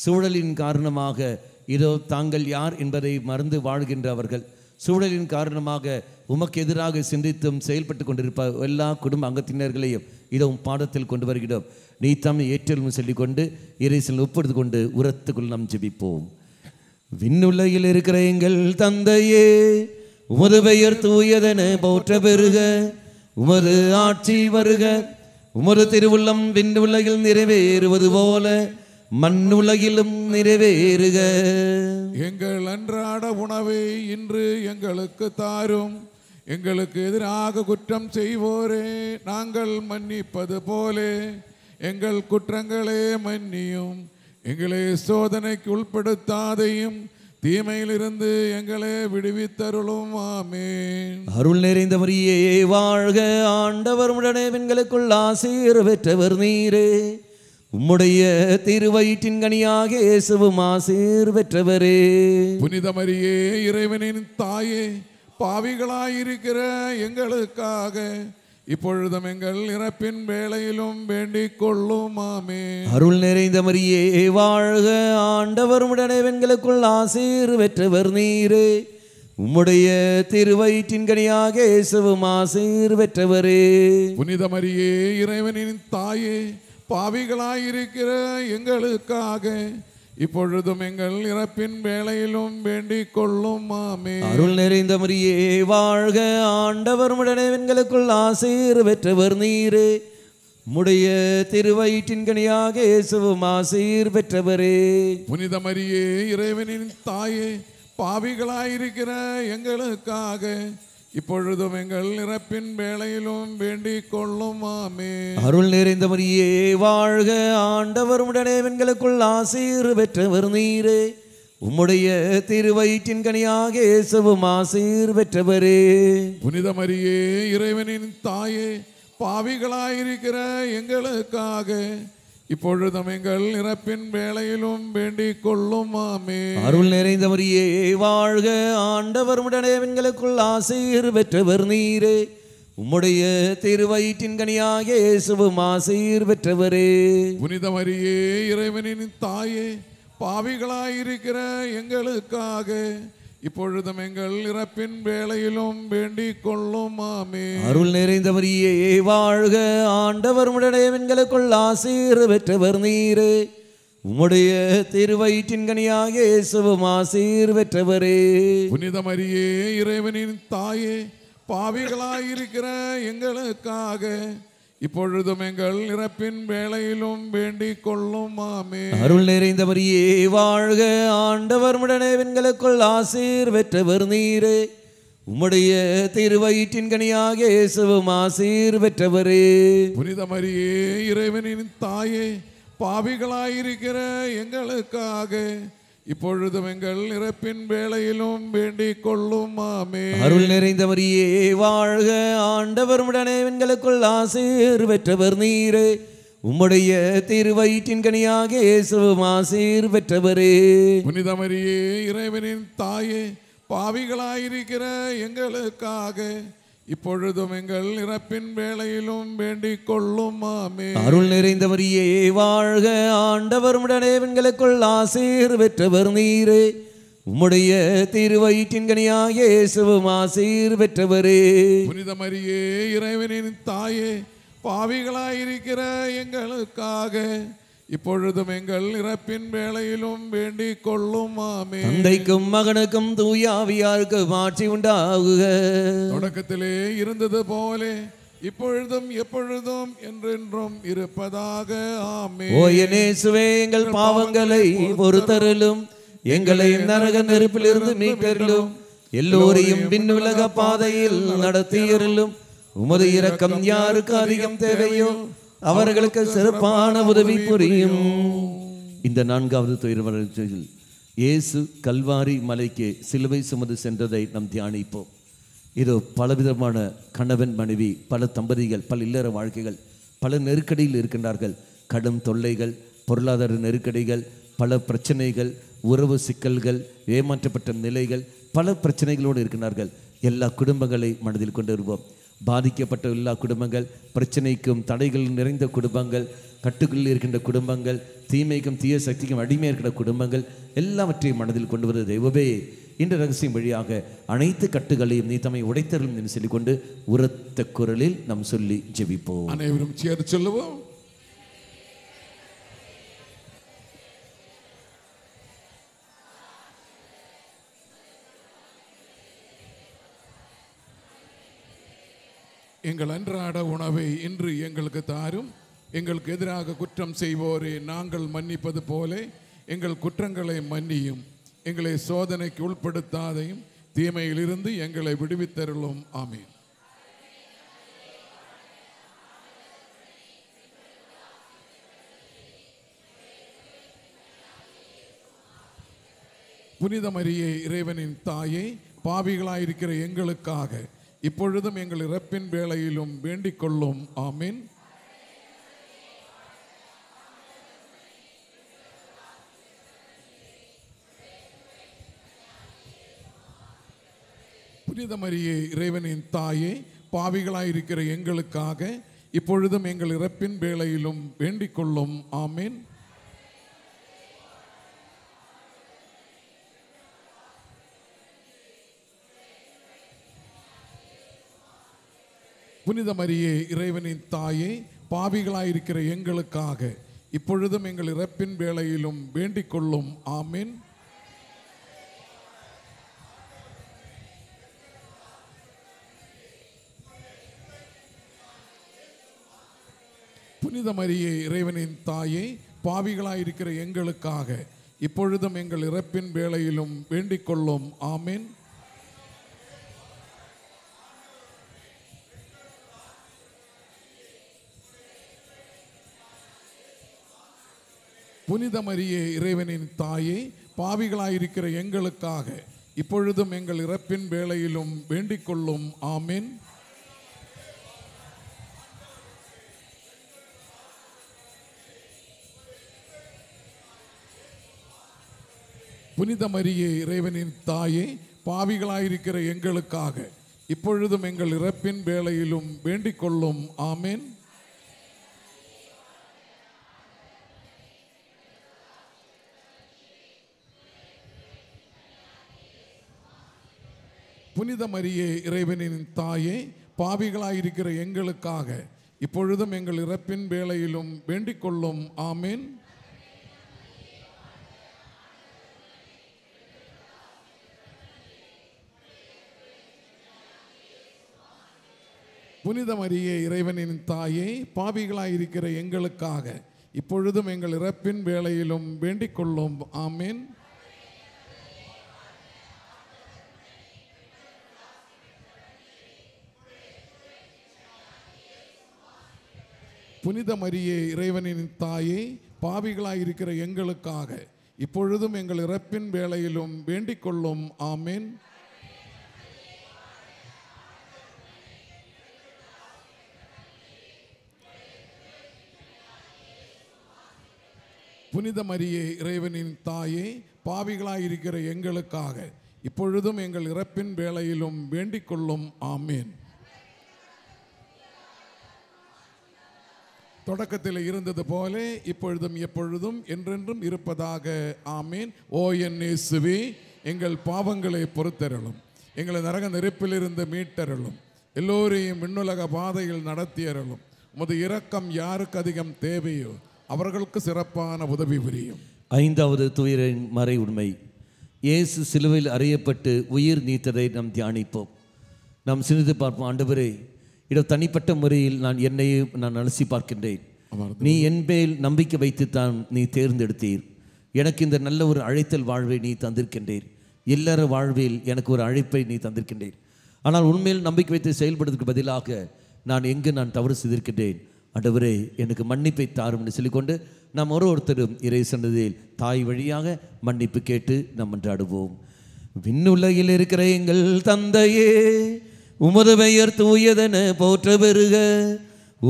சூழலின் காரணமாக இதோ தாங்கள் யார் என்பதை மறந்து வாழ்கின்றவர்கள், சூழலின் காரணமாக உமக்கு எதிராக சிந்தித்தும் செயல்பட்டு கொண்டிருப்ப எல்லா குடும்ப அங்கத்தினர்களையும் இதோ பாடத்தில் கொண்டு வருகிறோம். நீ தம்மை ஏற்றலும் சொல்லிக்கொண்டு இறைசல் ஒப்படுத்து கொண்டு உரத்துக்குள் நாம் ஜெபிப்போம். விண்ணுலகில் இருக்கிற எங்கள் தந்தையே, உமது பெயர் தூயதென போற்ற பெறுக, உமது ஆட்சி வருக, உமது திருவுள்ளம் விண்ணுலகில் நிறைவேறுவது போல மண்ணுலகிலும் நிறைவேறுக. எங்கள் அன்றாட உணவை இன்று எங்களுக்கு தாரும். எங்களுக்கு எதிராக குற்றம் செய்வோரே நாங்கள் மன்னிப்பது போலே எங்கள் குற்றங்களே மன்னியும். எங்களை சோதனைக்கு உட்படுத்தாதையும், தீமையிலிருந்து எங்களை விடுவித்தருளும். ஆமென். அருள் நிறைந்த மரியே வாழ்க, ஆண்டவர் உடனே பெண்களுக்குள் ஆசீர் பெற்றவர் நீரே. உம்முடைய திருவயிற்றின் கனியாக இயேசுவும் ஆசீர் பெற்றவரே. புனித மரியே இறைவனின் தாயே, பாவிகளாயிருக்கிற எங்களுக்காக இப்பொழுதும் எங்கள் இறப்பின் வேளையிலும் வேண்டிக் கொள்ளும். ஆமென். அருள் நிறைந்த மரியே வாழ்க, ஆண்டவர் உடனே பெண்களுக்குள் ஆசீர் பெற்றவர் நீரே. உம்முடைய திருவயிற்றின் கனியாக இயேசுவும் ஆசீர் பெற்றவரே. புனித மரியே இறைவனின் தாயே, பாவிகளாயிருக்கிற எங்களுக்காக இப்பொழுதும் எங்கள் இறப்பின் வேளையிலும் வேண்டிக் கொள்ளும். ஆமென். அருள் நிறைந்த மரியே வாழ்க, ஆண்டவர் உடனே எங்களுக்குள் ஆசீர் பெற்றவர் நீரே. உம்முடைய திருவயிற்றின் கனியாக இயேசுவும் ஆசீர் பெற்றவரே. புனித மரியே இறைவனின் தாயே, பாவிகளாயிருக்கிற எங்களுக்காக இப்பொழுதும் எங்கள் இறப்பின் வேளையிலும் வேண்டிக் கொள்ளும். ஆமென். அருள் நிறைந்த மரியே வாழ்க, ஆண்டவர் உடனே எங்களுக்குள் ஆசீர் பெற்றவர் நீரே. உம்முடைய திருவயிற்றின் கனியாக இயேசுவும் ஆசீர் பெற்றவரே. புனித மரியே இறைவனின் தாயே, பாவிகளாயிருக்கிற எங்களுக்காக இப்பொழுதும் எங்கள் இறப்பின் வேளையிலும் வேண்டிக் கொள்ளும். ஆமென். அருள் நிறைந்த மரியே வாழ்க, ஆண்டவர் உடனே எங்களுக்குள் ஆசீர் பெற்றவர் நீரே. உம்முடைய திருவயிற்றின் கனியாக இயேசுவும் ஆசீர் பெற்றவரே. புனித மரியே இறைவனின் தாயே, பாவிகளாயிருக்கிற எங்களுக்காக இப்பொழுதும் எங்கள் இறப்பின் வேளையிலும் வேண்டிக் கொள்ளும். ஆமென். அருள் நிறைந்த மரியே வாழ்க, ஆண்டவர் உடனே எங்களுக்குள் ஆசீர் பெற்றவர் நீரே. உம்முடைய திருவயிற்றின் கனியாக இயேசுவும் ஆசீர் பெற்றவரே. புனித மரியே இறைவனின் தாயே, பாவிகளாயிருக்கிற எங்களுக்காக இப்பொழுதும் எங்கள் இறப்பின் வேளையிலும் வேண்டிக் கொள்ளும். ஆமென். அருள் நிறைந்த மரியே வாழ்க, ஆண்டவர் உடனே எங்களுக்குள் ஆசீர் பெற்றவர் நீரே. உம்முடைய திருவயிற்றின் கனியாக இயேசுவும் ஆசீர் பெற்றவரே. புனித மரியே இறைவனின் தாயே, பாவிகளாயிருக்கிற எங்களுக்காக இப்பொழுதும் எங்கள் இறப்பின் வேளையிலும் வேண்டிக் கொள்ளும். ஆமென். அருள் நிறைந்த மரியே வாழ்க, ஆண்டவர் உடனே எங்களுக்குள் ஆசீர் பெற்றவர் நீரே. உம்முடைய திருவயிற்றின் கனியாக இயேசுவும் ஆசீர் பெற்றவரே. புனித மரியே இறைவனின் தாயே, பாவிகளாயிருக்கிற எங்களுக்காக இப்பொழுதும் எங்கள் இறப்பின் வேளையிலும் வேண்டிக் கொள்ளும். ஆமென். அருள் நிறைந்த மரியே வாழ்க, ஆண்டவர் உடனே எங்களுக்குள் ஆசீர் பெற்றவர் நீரே. உம்முடைய திருவயிற்றின் கனியாக இயேசுவும் ஆசீர் பெற்றவரே. புனித மரியே இறைவனின் தாயே, பாவிகளாயிருக்கிற எங்களுக்காக இப்பொழுதும் எங்கள் இறப்பின் வேளையிலும் வேண்டிக் கொள்ளும். ஆமென். தந்தைக்கும் மகனுக்கும் தூய ஆவியாருக்கும் ஆட்சி உண்டாகுக. தொடக்கத்திலே இருந்தது போலே இப்பொழுதும் எப்பொழுதும் என்றென்றும் இருப்பதாக. ஆமென். ஓ என் இயேசுவே, எங்கள் பாவங்களை பொறுத்தருளும், எங்களை நரக நெருப்பிலிருந்து மீட்டருளும், எல்லோரையும் விண்ணுலக பாதையில் நடத்தியருளும். உமது இரக்கம் யாருக்கு அதிகம் தேவையோ அவர்களுக்கு சிறப்பான உதவி புரியும். இந்த 4வது துயரத்தில் இயேசு கல்வாரி மலைக்கு சிலுவை சுமந்து சென்றதை நாம் தியானிப்போம். இதோ பலவிதமான கணவன் மனைவி, பல தம்பதிகள், பல இல்லற வாழ்க்கைகள் பல நெருக்கடியில் இருக்கின்றார்கள். கடும் தொல்லைகள், பொருளாதார நெருக்கடிகள், பல பிரச்சனைகள், உறவு சிக்கல்கள், ஏமாற்றப்பட்ட நிலைகள், பல பிரச்சனைகளோடு இருக்கின்றார்கள். எல்லா குடும்பங்களை மனதில் கொண்டு வருவோம். பாதிக்கப்பட்ட எல்லா குடும்பங்கள், பிரச்சனைக்கும் தடைகள் நிறைந்த குடும்பங்கள், கட்டுக்குள் இருக்கின்ற குடும்பங்கள், தீமைக்கும் தீய சக்திக்கும் அடிமையாக இருக்கிற குடும்பங்கள் எல்லாவற்றையும் மனதில் கொண்டு வருவது தெய்வமே. இந்த ரகசியம் வழியாக அனைத்து கட்டுகளையும் நீ தம்மை உடைத்தருளும் என்று சொல்லிக்கொண்டு உரத்த குரலில் நாம் சொல்லி ஜெபிப்போம். அனைவரும் சேர்ந்து சொல்லுவோம். எங்கள் அன்றாட உணவை இன்று எங்களுக்கு தாரும். எங்களுக்கு எதிராக குற்றம் செய்வோரே நாங்கள் மன்னிப்பது போல எங்கள் குற்றங்களை மன்னியும். எங்களை சோதனைக்கு உட்படுத்தாதையும் தீமையிலிருந்து எங்களை விடுவித்தருளும். ஆமென். புனித மரியே இறைவனின் தாயே, பாவிகளாயிருக்கிற எங்களுக்காக இப்பொழுதும் எங்கள் இறப்பின் வேளையிலும் வேண்டிக் கொள்ளும். ஆமென். புனித மரியே இறைவனின் தாயே, பாவிகளாயிருக்கிற எங்களுக்காக இப்பொழுதும் எங்கள் இறப்பின் வேளையிலும் வேண்டிக் கொள்ளும். ஆமென். புனித மரியே இறைவனின் தாயே, பாவிகளாயிருக்கிற எங்களுக்காக இப்பொழுதும் எங்கள் இறப்பின் வேளையிலும் வேண்டிக் கொள்ளும். ஆமீன். புனித மரியே, இறைவனின் தாயே, பாவிகளாயிருக்கிற எங்களுக்காக இப்பொழுதும் எங்கள் இறப்பின் வேளையிலும் வேண்டிக் கொள்ளும். ஆமீன். புனித மரியே, இறைவனின் தாயே, பாவிகளாயிருக்கிற எங்களுக்காக இப்பொழுதும் எங்கள் இறப்பின் வேளையிலும் வேண்டிக் கொள்ளும். ஆமீன். புனித மரியே, இறைவனின் தாயே, பாவிகளாயிருக்கிற எங்களுக்காக இப்பொழுதும் எங்கள் இறப்பின் வேளையிலும் வேண்டிக் கொள்ளும். ஆமீன். புனித மரியே, இறைவனின் தாயே, பாவிகளாயிருக்கிற எங்களுக்காக இப்பொழுதும் எங்கள் இறப்பின் வேளையிலும் வேண்டிக் கொள்ளும். ஆமீன். புனித மரியே, இறைவனின் தாயே, பாவிகளாயிருக்கிற எங்களுக்காக இப்பொழுதும் எங்கள் இறப்பின் வேளையிலும் வேண்டிக் கொள்ளும். ஆமீன். புனித மரியே, இறைவனின் தாயே, பாவிகளாயிருக்கிற எங்களுக்காக இப்பொழுதும் எங்கள் இறப்பின் வேளையிலும் வேண்டிக் கொள்ளும். ஆமீன். புனித மரியே, இறைவனின் தாயே, பாவிகளாயிருக்கிற எங்களுக்காக இப்பொழுதும் எங்கள் இறப்பின் வேளையிலும் வேண்டிக் கொள்ளும். ஆமீன். தொடக்கத்தில் இருந்தது போல இப்பொழுதும் எப்பொழுதும் என்றென்றும் இருப்பதாக. ஆமீன். ஓ என் இயேசுவே, எங்கள் பாவங்களை பொறுத்தருளும், எங்களை நரக நெருப்பிலிருந்து மீட்டருளும், எல்லோரையும் விண்ணுலக பாதையில் நடத்தியருளும். உமது இரக்கம் யாருக்கு அதிகம் தேவையோ அவர்களுக்கு சிறப்பான உதவி புரியும். ஐந்தாவது துயரின் மறை உண்மை. இயேசு சிலுவையில் அறையப்பட்டு உயிர் நீத்ததை நாம் தியானிப்போம். நாம் சிந்தித்து பார்ப்போம். ஆண்டவரே, தனிப்பட்ட முறையில் நான் அலசி பார்க்கின்றேன். நீ என் மேல் நம்பிக்கை வைத்துத்தான் நீ தேர்ந்தெடுத்தீர். எனக்கு இந்த நல்ல ஒரு அழைத்தல் வாழ்வை நீ தந்திருக்கின்றீர். எல்லார வாழ்வில் எனக்கு ஒரு அழைப்பை நீ தந்திருக்கின்றீர். ஆனால் உண்மையில் நம்பிக்கை வைத்து செயல்படுவதற்கு பதிலாக நான் தவறு செய்திருக்கின்றேன். ஆண்டவரே, எனக்கு மன்னிப்பை தாரும் என்று சொல்லிக்கொண்டு நாம் ஒருத்தரும் இறை சன்னதியில் தாய் வழியாக மன்னிப்பு கேட்டு நாம் மன்றாடுவோம். விண்ணுலகில் இருக்கிற எங்கள் தந்தையே, உமது பெயர் தூயதென போற்ற பெறுக.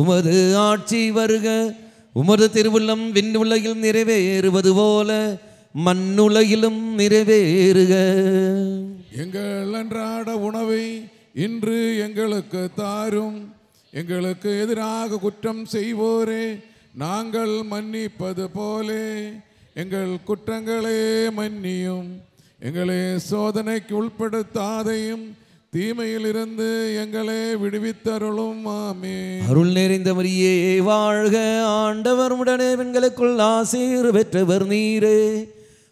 உமது ஆட்சி வருக. உமது திருவுள்ளம் விண்ணுலகில் நிறைவேறுவது போல மண்ணுலகிலும் நிறைவேறுக. எங்கள் அன்றாட உணவை இன்று எங்களுக்கு தாரும். எங்களுக்கு எதிராக குற்றம் செய்வோரே நாங்கள் மன்னிப்பது போலே எங்கள் குற்றங்களே மன்னியும். எங்களை சோதனைக்கு உட்படுத்தாதையும் தீமையிலிருந்து எங்களை விடுவித்தருளும். ஆமென். அருள் நிறைந்த மரியே வாழ்க. ஆண்டவர் உடனே பெண்களுக்குள் ஆசீர் பெற்றவர் நீரே.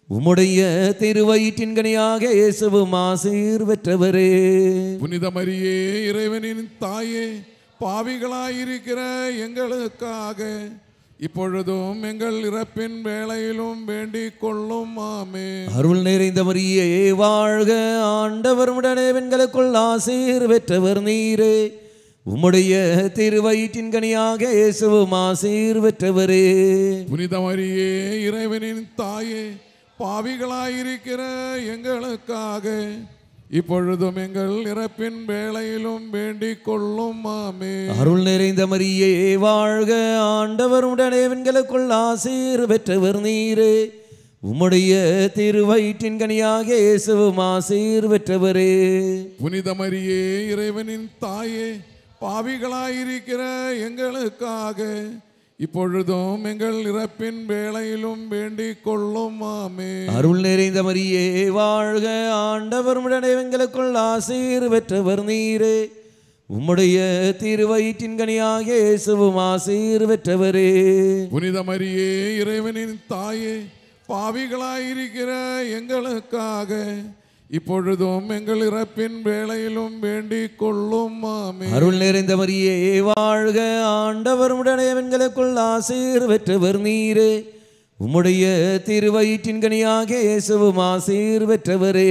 உம்முடைய திருவயிற்றின் கனியாக இயேசுவும் ஆசீர் பெற்றவரே. புனித மரியே, இறைவனின் தாயே, பாவிகளாயிருக்கிற எங்களுக்காக இப்பொழுதும் எங்கள் இறப்பின் வேளையிலும் வேண்டிக் கொள்ளும். ஆமென். அருள் நிறைந்த மரியே வாழ்க. ஆண்டவர் உடனே பெண்களுக்குள் ஆசீர் பெற்றவர் நீரே. உம்முடைய திருவயிற்றின் கனியாக இயேசுவும் ஆசீர் பெற்றவரே. புனித மரியே, இறைவனின் தாயே, பாவிகளாயிருக்கிற எங்களுக்காக இப்பொழுதும் எங்கள் இறப்பின் வேளையிலும் வேண்டிக் கொள்ளும். ஆமென். அருள் நிறைந்த மரியே வாழ்க. ஆண்டவர் உடனே பெண்களுக்குள் ஆசீர் பெற்றவர் நீரே. உம்முடைய திருவயிற்றின் கனியாக இயேசுவும் ஆசீர் பெற்றவரே. புனித மரியே, இறைவனின் தாயே, பாவிகளாயிருக்கிற எங்களுக்காக இப்பொழுதும் எங்கள் இறப்பின் வேளையிலும் வேண்டிக் கொள்ளும். ஆமென். அருள் நிறைந்த மரியே வாழ்க. ஆண்டவர் உடனே எங்களுக்குள் ஆசீர் பெற்றவர் நீரே. உம்முடைய திருவயிற்றின் கனியாக இயேசுவும் ஆசீர் பெற்றவரே. புனித மரியே, இறைவனின் தாயே, பாவிகளாயிருக்கிற எங்களுக்காக இப்பொழுதும் எங்கள் இறப்பின் வேளையிலும் வேண்டிக் கொள்ளும். ஆமென். அருள் நிறைந்த மரியே வாழ்க, ஆண்டவர் உடனே எங்களுக்குள் ஆசீர் பெற்றவர் நீரே. உம்முடைய திருவயிற்றின் கனியாக இயேசுவும் ஆசீர் பெற்றவரே.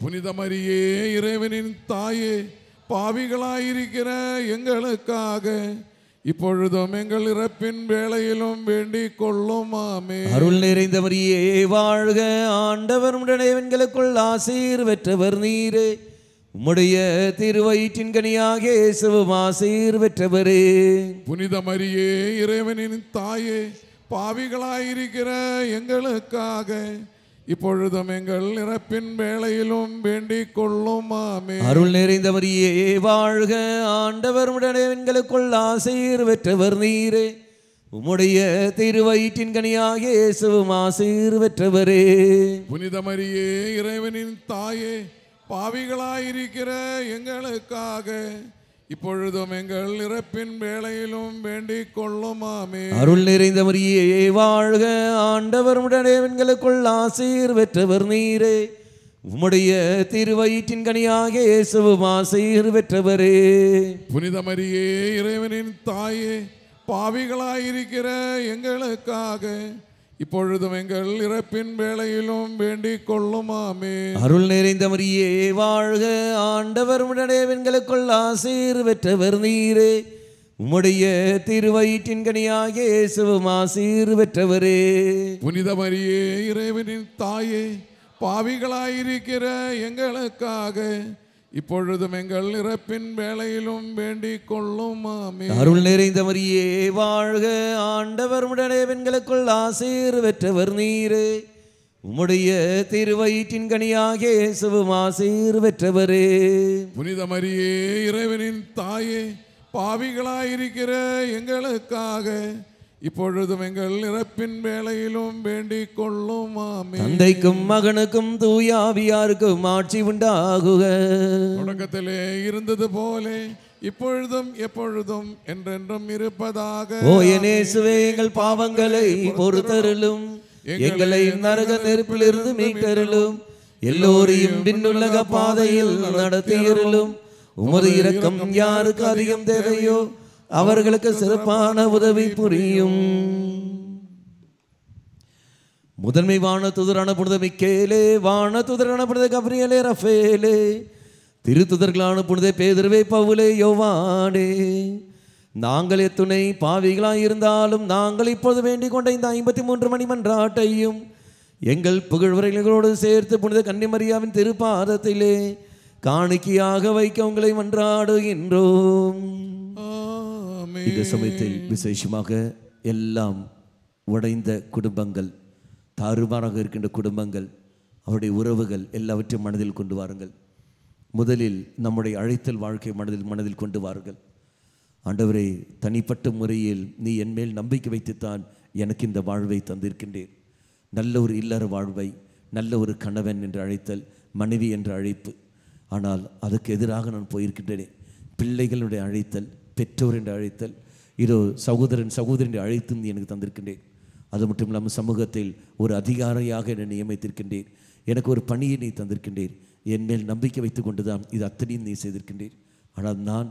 புனித மரியே, இறைவனின் தாயே, பாவிகளாயிருக்கிற எங்களுக்காக இப்பொழுதும் எங்கள் இறப்பின் வேளையிலும் வேண்டிக் கொள்ளும். ஆமென். அருள் நிறைந்த மரியே வாழ்க, ஆண்டவர் உடனே எங்களுக்குள் ஆசீர் பெற்றவர் நீரே. உம்முடைய திருவயிற்றின் கனியாக இயேசுவும் ஆசீர் பெற்றவரே. புனித மரியே, இறைவனின் தாயே, பாவிகளாயிருக்கிற எங்களுக்காக இப்பொழுதும் எங்கள் இறப்பின் வேளையிலும் வேண்டிக் கொள்ளும். ஆமென். அருள் நிறைந்த மரியே வாழ்க, ஆண்டவர் உடனே எங்களுக்குள் ஆசீர் பெற்றவர் நீரே. உம்முடைய திருவயிற்றின் கனியாக இயேசுவும் ஆசீர் பெற்றவரே. புனித மரியே, இறைவனின் தாயே, பாவிகளாயிருக்கிற எங்களுக்காக இப்பொழுதும் எங்கள் இறப்பின் வேளையிலும் வேண்டிக் கொள்ளும். ஆமென். அருள் நிறைந்த மரியே வாழ்க, ஆண்டவர் உடனே எங்களுக்குள் ஆசீர் பெற்றவர் நீரே. உம்முடைய திருவயிற்றின் கனியாக இயேசுவும் ஆசீர் பெற்றவரே. புனித மரியே, இறைவனின் தாயே, பாவிகளாயிருக்கிற எங்களுக்காக இப்பொழுதும் எங்கள் இறப்பின் வேளையிலும் வேண்டிக் கொள்ளும். ஆமென். அருள் நிறைந்த மரியே வாழ்க, ஆண்டவர் உடனே எங்களுக்குள் ஆசீர் பெற்றவர் நீரே. உம்முடைய திருவயிற்றின் கனியாக இயேசுவும் ஆசீர் பெற்றவரே. புனித மரியே, இறைவனின் தாயே, பாவிகளாயிருக்கிற எங்களுக்காக இப்பொழுதும் எங்கள் இறப்பின் வேளையிலும் வேண்டிக் கொள்ளும். ஆமென். அருள் நிறைந்த மரியே வாழ்க, ஆண்டவர் உடனே எங்களுக்குள் ஆசீர் பெற்றவர் நீரே. உம்முடைய திருவயிற்றின் கனியாக இயேசுவும் ஆசீர் பெற்றவரே. புனித மரியே, இறைவனின் தாயே, பாவிகளாயிருக்கிற எங்களுக்காக இப்பொழுதும் எங்கள் இறப்பின் வேளையிலும் வேண்டிக் கொள்ளும். ஆமென். தந்தைக்கும் மகனுக்கும் தூய ஆவியாருக்கும் ஆட்சி உண்டாகுக. தொடக்கத்திலே இருந்தது போல இப்பொழுதும் எப்பொழுதும் என்றென்றும் இருப்பதாக. ஓ என் இயேசுவே, எங்கள் பாவங்களை பொறுத்தருளும், எங்களை நரக நெருப்பிலிருந்து மீட்டருளும், எல்லோரையும் விண்ணுலக பாதையில் நடத்தியருளும். உமது இரக்கம் யாருக்கு அதிகம் தேவையோ அவர்களுக்கு சிறப்பான உதவி புரியும். முதன்மை வானதுதரான புனித மிக்கேலே, வானதுதரான புனித கப்ரியேலே, ரஃபேலே, திருத்துதர்களான புனித பேதுருவே, பவுலே, யோவானே, நாங்கள் எத்துணை பாவிகளாய் இருந்தாலும் நாங்கள் இப்பொழுது வேண்டிக் கொண்ட இந்த 53 மணி மன்றாட்டையும் எங்கள் புகழ்வரைகளோடு சேர்த்து புனித கன்னிமரியாவின் திருப்பாதத்திலே காணிக்கையாக வைக்க உங்களை மன்றாடுகின்றோம். இந்த சமயத்தில் விசேஷமாக எல்லாம் உடைந்த குடும்பங்கள், தாறுமாறாக இருக்கின்ற குடும்பங்கள், அவருடைய உறவுகள் எல்லாவற்றையும் மனதில் கொண்டு வாருங்கள். முதலில் நம்முடைய அழைத்தல் வாழ்க்கை மனதில் கொண்டு வாருங்கள். ஆண்டவரே, தனிப்பட்ட முறையில் நீ என் மேல் நம்பிக்கை வைத்துத்தான் எனக்கு இந்த வாழ்வை தந்திருக்கின்றேன். நல்ல ஒரு இல்லற வாழ்வை, நல்ல ஒரு கணவன் என்று அழைத்தல், மனைவி என்ற அழைப்பு. ஆனால் அதுக்கு எதிராக நான் போயிருக்கின்றேனே. பிள்ளைகளுடைய அழைத்தல், பெற்றோர் என்று அழைத்தல், இதோ சகோதரன் சகோதரி அழைத்தும் நீ எனக்கு தந்திருக்கின்றேன். அது மட்டும் இல்லாமல் சமூகத்தில் ஒரு அதிகாரியாக என்னை நியமித்திருக்கின்றேன். எனக்கு ஒரு பணியை நீ தந்திருக்கின்றேன். என் மேல் நம்பிக்கை வைத்து கொண்டு தான் இது அத்தனையும் நீ செய்திருக்கின்றேன். ஆனால் நான்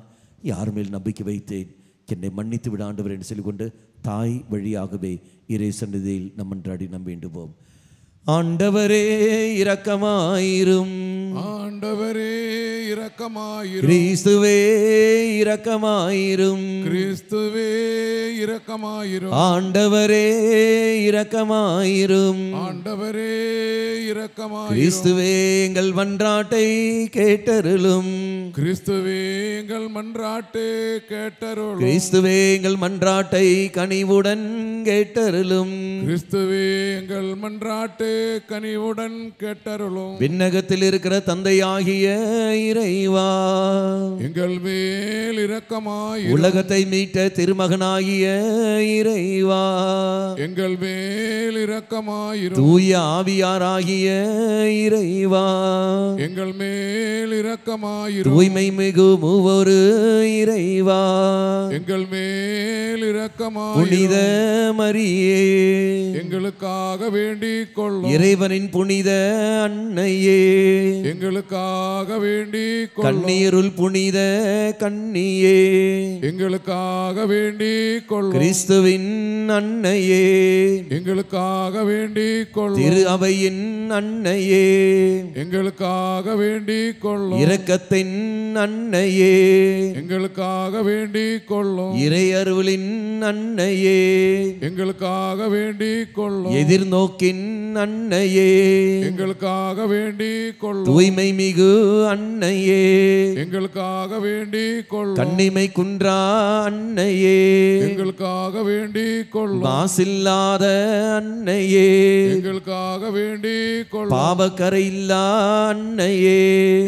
யார் மேல் நம்பிக்கை வைத்தேன், என்னை மன்னித்து விட ஆண்டவர் என்று சொல்லிக்கொண்டு தாய் வழியாகவே இறை சந்நிதியில் நம்மன்றாடி நாம் வேண்டுவோம். ஆண்டவரே இரக்கமாயிரும், ஆண்டவரே இரக்கமாயிரும், கிறிஸ்துவே இரக்கமாயிரும், கிறிஸ்துவே இரக்கமாயிரும், ஆண்டவரே இரக்கமாயிரும், ஆண்டவரே இரக்கமாயிரும், கிறிஸ்துவே எங்கள் மன்றாட்டை கேட்டருளும், கிறிஸ்துவே எங்கள் மன்றாட்டை கேட்டருளும், கிறிஸ்துவே எங்கள் மன்றாட்டை கனிவுடன் கேட்டருளும், கிறிஸ்துவே எங்கள் மன்றாட்டை கனிவுடன் கேட்டருளும். விண்ணகத்தில் இருக்கிற தந்தையாகிய இறைவா, எங்கள் மேல் இரக்கமாய் உலகத்தை மீட்ட திருமகனாகிய இறைவா, எங்கள் மேல் இரக்கமாயிரும். தூய ஆவியாராகிய இறைவா, எங்கள் மேல் இரக்கமாயிரும். தூய்மை மிகு மூவொரு இறைவா, எங்கள் மேல் இரக்கமாயிரும். புனித மரியே, எங்களுக்காக வேண்டிக் கொள்ளும். இறைவனின் புனித அன்னையே, எங்களுக்காக வேண்டிக் கொள்ளும். கண்ணீருள் புனித கன்னியே, எங்களுக்காக வேண்டிக் கொள்ளும். கிறிஸ்துவின் அன்னையே, எங்களுக்காக வேண்டிக் கொள்ளும். திரு அவையின் அன்னையே, எங்களுக்காக வேண்டிக் கொள்ளும். இரக்கத்தின் அன்னையே, எங்களுக்காக வேண்டிக் கொள்ளும். இறை அருளின் அன்னையே, எங்களுக்காக வேண்டிக் கொள்ளும். எதிர்நோக்கின் அன்னையே, எங்களுக்காக வேண்டிக் கொள்ளும். தூய்மை மிகு அன்னையே, எங்களுக்காக வேண்டிக் கொள்ளும். கன்னிமை குன்றா அன்னையே, எங்களுக்காக வேண்டிக் கொள்ளும். மாசில்லாத அன்னையே, எங்களுக்காக வேண்டிக் கொள்ளும். பாவக்கரை இல்லா அன்னையே,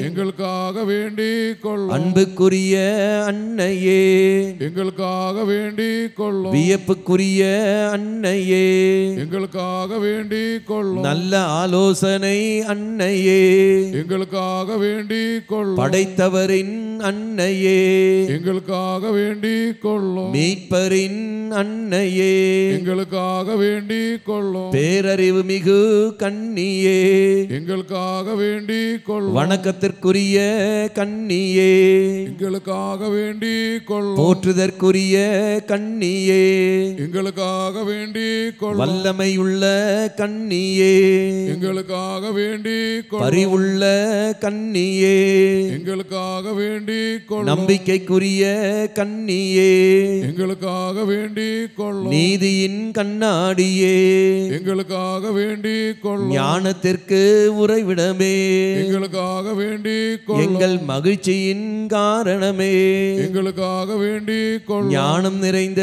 எங்களுக்காக வேண்டிக் கொள்ளும். அன்புக்குரிய அன்னையே, எங்களுக்காக வேண்டிக் கொள்ளும். வியப்புக்குரிய அன்னையே, எங்களுக்காக வேண்டிக் கொள்ளும். நல்ல ஆலோசனை அன்னையே, எங்களுக்காக வேண்டிக் கொள்ளும். படைத்தவரின் அன்னையே, எங்களுக்காக வேண்டிக் கொள்ளும். மீட்பரின் அன்னையே, எங்களுக்காக வேண்டிக் கொள்ளும். பேரறிவு மிகு கன்னியே, எங்களுக்காக வேண்டிக் கொள்ளும். வணக்கத்திற்குரிய கன்னியே, எங்களுக்காக வேண்டிக் கொள்ளும். போற்றுதற்குரிய கன்னியே, எங்களுக்காக வேண்டிக் கொள்ளும். வல்லமையுள்ள கன்னியே, எங்களுக்காக வேண்டிக் கொள்ளும். பரிவுள்ள கன்னியே, எங்களுக்காக வேண்டிக் கொள்ளும். நம்பிக்கைக்குரிய கன்னியே, எங்களுக்காக வேண்டிக் கொள்ளும். நீதியின் கண்ணாடியே, எங்களுக்காக வேண்டிக் கொள்ளும். ஞானத்திற்கு உறைவிடமே, எங்களுக்காக வேண்டிக் கொள்ளும். எங்கள் மகிழ்ச்சியின் காரணமே, எங்களுக்காக வேண்டிக் கொள்ளும். ஞானம் நிறைந்த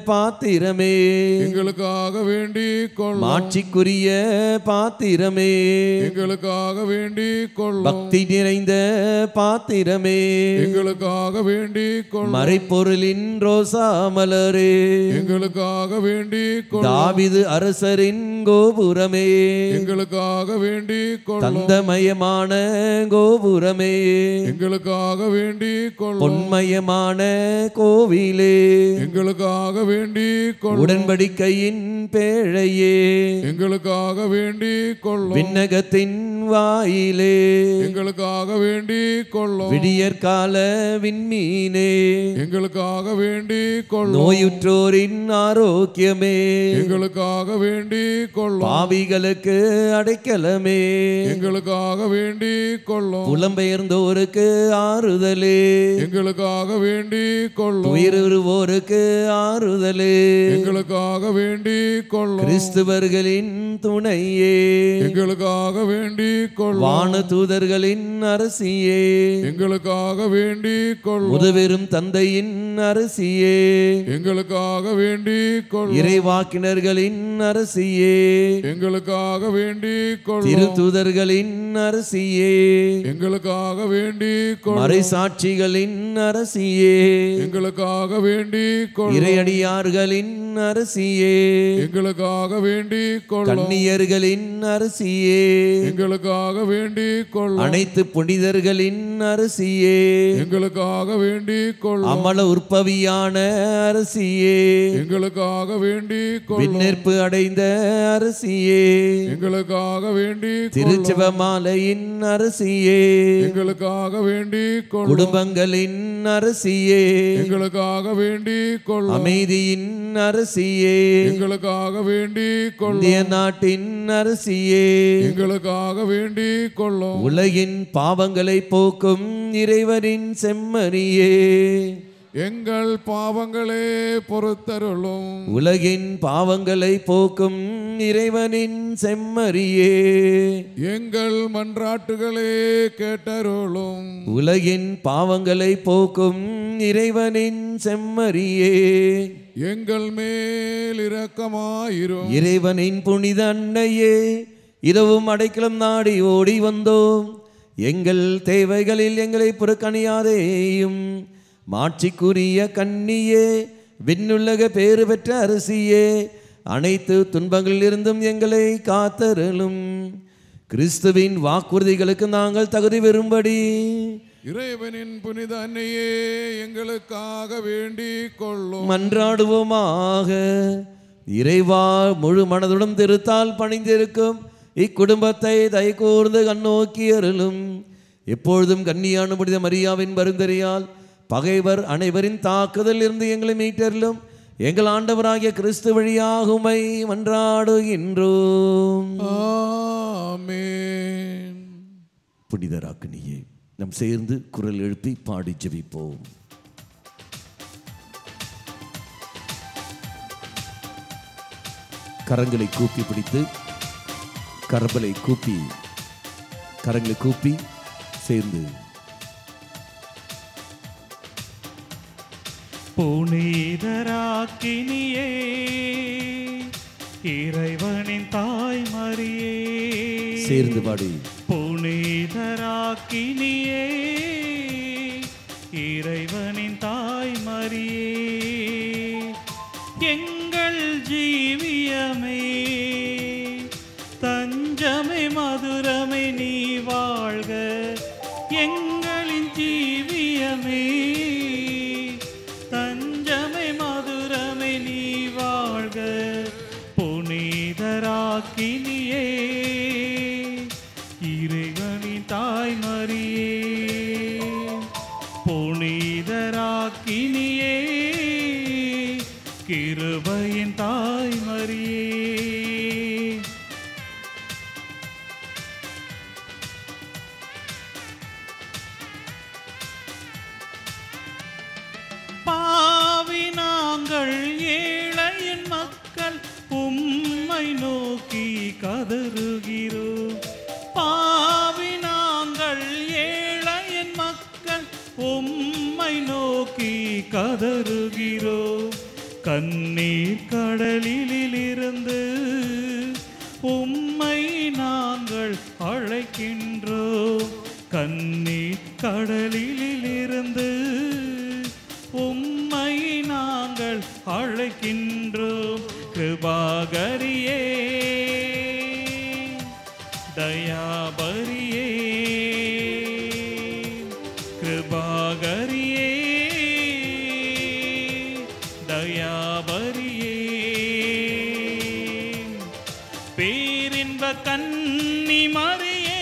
பாத்திரமே, எங்களுக்காக வேண்டிக் கொள்ளும். மாட்சிக்குரிய பாத்திரமே, எங்களுக்காக வேண்டிக் கொள்ளும். பக்தி நிறைந்த பாத்திரமே, எங்களுக்காக வேண்டிக் கொள்ளும். மறைப்பொருளின் ரோசா மலரே, எங்களுக்காக வேண்டிக் கொள்ளும். தாவீது அரசரின் கோபுரமே, எங்களுக்காக வேண்டிக் கொள்ளும். தந்தமயமான கோபுரமே, எங்களுக்காக வேண்டிக் கொள்ளும். பொன்மயமான கோவிலே, எங்களுக்காக வேண்டிக் கொள்ளும். உடன்படிக்கையின் பேழையே, எங்களுக்காக வேண்டிக் கொள்ளும். விண்ணகத்தின் வாயிலே, எங்களுக்காக வேண்டிக் கொள்ளும். விடியற்கால விண்மீனே, எங்களுக்காக வேண்டிக் கொள்ளும். நோயுற்றோரின் ஆரோக்கியமே, எங்களுக்காக வேண்டிக் கொள்ளும். பாவிகளுக்கு அடைக்கலமே, எங்களுக்காக வேண்டிக் கொள்ளும். புலம்பெயர்ந்தோருக்கு ஆறுதலே, எங்களுக்காக வேண்டிக் கொள்ளும். உயிருவோருக்கு ஆறுதலே, எங்களுக்காக வேண்டிக் கொள்ளும். கிறிஸ்துவர்களின் துணையே, எங்களுக்காக வேண்டிக் கொள்ளும். வான தூதர்களின் அரசியே, எங்களுக்காக வேண்டிக் கொள்ளும். முதுபெரும் தந்தையின் அரசியே, எங்களுக்காக வேண்டிக் கொள்ளும். இறைவாக்கினர்களின் அரசியே, எங்களுக்காக வேண்டிக் கொள்ளும். திருத்தூதர்களின் அரசியே, எங்களுக்காக வேண்டிக் கொள்ளும். மறைசாட்சிகளின் அரசியே, எங்களுக்காக வேண்டிக் கொள்ளும். இறையடியார்களின் அரசியே, எங்களுக்காக வேண்டிக் கொள்ளும். கன்னியர்களின் அரசியே, எங்களுக்காக வேண்டிக் கொள்ளும். அனைத்து புனிதர்களின் அரசியே, எங்களுக்காக வேண்டிக் கொள்ளும். அமல உற்பவியான அரசியே, எங்களுக்காக வேண்டிக் கொள்ளும். விண்ணேற்பு அடைந்த அரசியே, எங்களுக்காக வேண்டிக் கொள்ளும். திருச்செபமாலையின் அரசியே, எங்களுக்காக வேண்டிக் கொள்ளும். குடும்பங்களின் அரசியே, எங்களுக்காக வேண்டிக் கொள்ளும். அமைதியின் அரசியே, எங்களுக்காக வேண்டிக் கொள்ளும். இந்திய நாட்டின் அரசியே, எங்களுக்காக வேண்டிக் கொள்ளும். உலகின் பாவங்களை போக்கும் இறைவனின் செம்மறியே, எங்கள் பாவங்களே பொறுத்தருளும். உலகின் பாவங்களை போக்கும் இறைவனின் செம்மறியே, எங்கள் மன்றாட்டுகளே கேட்டருளும். உலகின் பாவங்களை போக்கும் இறைவனின் செம்மறியே, எங்கள் மேல் இரக்கமாயிரும். இறைவனின் புனித அன்னையே, இரவும் அடைக்கலம் நாடி ஓடி வந்தோம். எங்கள் தேவைகளில் எங்களை புறக்கணியாதேயும். மாட்சிக்குரிய கன்னியே, விண்ணுலக பேறு பெற்ற அரசியே, அனைத்து துன்பங்களில் இருந்தும் எங்களை காத்தருளும். கிறிஸ்துவின் வாக்குறுதிகளுக்கு நாங்கள் தகுதி பெறும்படி இறைவனின் புனித அன்னையே எங்களுக்காக வேண்டிக் கொள்ளும். மன்றாடுவோமாக. இறைவா, முழு மனதுடன் திருத்தால் பணிந்திருக்கும் இக்குடும்பத்தை தயை கூர்ந்து கண்ணோக்கி அருளும். எப்பொழுதும் கன்னியான புனித மரியாவின் பரிந்துரையால் பகைவர் அனைவரின் தாக்குதலில் இருந்து எங்களை மீட்டருளும். எங்கள் ஆண்டவராகிய கிறிஸ்து வழியாக உம்மை மன்றாடுகின்றோம். ஆமென். புனிதராக்கினியே, நாம் சேர்ந்து குரல் எழுப்பி பாடி ஜெபிப்போம். கரங்களை கூப்பி பிடித்து, கரங்களை கூப்பி சேர்ந்து புனிதராக்கினியே, இறைவனின் தாய் மரியே, சேர்ந்து பாடி. புனிதராக்கினியே, இறைவனின் தாய் மரியே, எங்கள் ஜீவியமே, தஞ்சமே மதுரமே நீ வாழ்க. எங்களின் ஜீவியமே, தஞ்சமே மதுரமே நீ வாழ்க. புனிதராக்கினியே, இறைவனின் தாய் மரியே, புனிதராக்கினியே, கிருபையின் தாய் மரியே, பாவி நாங்கள் ஏழையின் மக்கள் உம்மை நோக்கி கதறுகிறோம். பாவி நாங்கள் ஏழையின் மக்கள் உம்மை நோக்கி கதறுகிறோம். கண்ணீர் கடலிலிருந்து உம்மை நாங்கள் அழைக்கின்றோம். கண்ணீர் கடலிலிருந்து உம்மை நாங்கள் அழைக்கின்றோம். கிருபாகரியே, தயாபரியே, கிருபாகரியே, தயாபரியே, பேரின்ப கன்னி மரியே,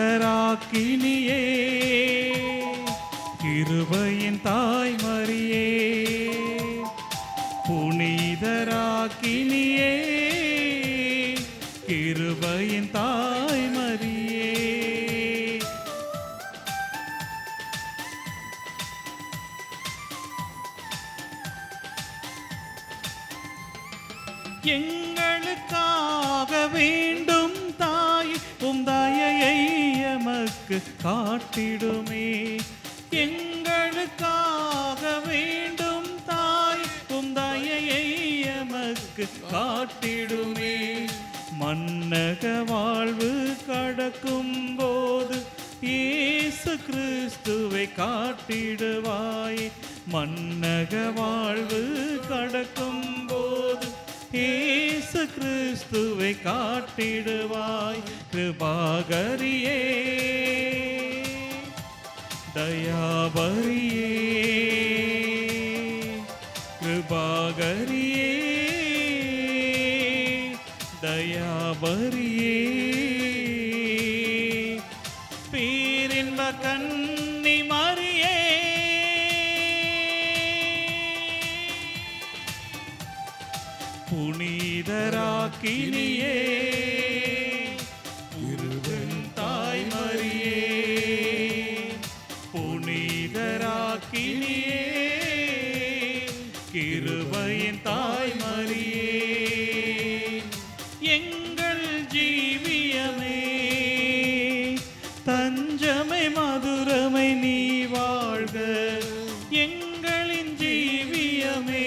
புனிதராக்கினியே, கிருபையின் தாய் மரியே, புனிதராக்கினியே, கிருபையின் தாய் மரியே, எங்களுக்காக வேண்டும் தாய், உம் தயையை எமக்கு காட்டிடுமே. எங்களுக்காக வேண்டும் தாய், உம் தயையை எமக்கு காட்டிடுமே. மன்னக வாழ்வு கடக்கும் போது இயேசு கிறிஸ்துவை காட்டிடுவாய். மன்னக வாழ்வு கடக்கும் போது இயேசு கிறிஸ்துவை காட்டிடுவாய். கிருபாகரியே, தயாபரியே, கிருபாகரியே, தயாபரியே, பேரின்ப கன்னி மரியே, புனிதராக்கினியே, இருவன் தாய் மரியே, புனிதராக்கினியே, கிருபையின் தாய் மரியே, எங்கள் ஜீவியமே, தஞ்சமை மதுரமை நீ வாழ்க. எங்களின் ஜீவியமே,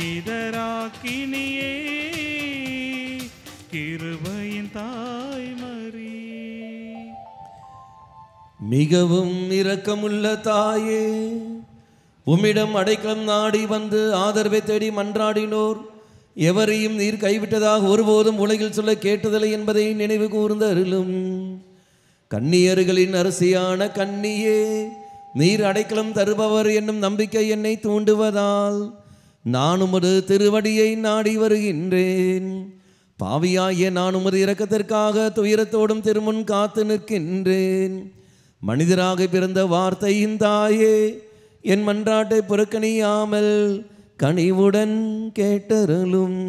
வேதராக்கினியே கிருபையின் தாய்மரியே. மிகவும் இரக்கமுள்ள தாயே, உம்மிடம் அடைக்கலம் நாடி வந்து ஆதரவை தேடி மன்றாடினோர் எவரையும் நீர் கைவிட்டதாக ஒருபோதும் உலகில் சொல்ல கேட்டதில்லை என்பதை நினைவு கூர்ந்து அருளும். கன்னியர்களின் அரசியான கன்னியே, நீர் அடைக்கலம் தருபவர் என்னும் நம்பிக்கை என்னை தூண்டுவதால் நான் உமது திருவடியை நாடி வருகின்றேன். பாவியாகிய நான் உமது இரக்கத்திற்காக துயரத்தோடும் திருமுன் காத்து நிற்கின்றேன். மனிதராக பிறந்த வார்த்தையின் தாயே, என் மன்றாட்டை புறக்கணியாமல் கனிவுடன் கேட்டருளும்.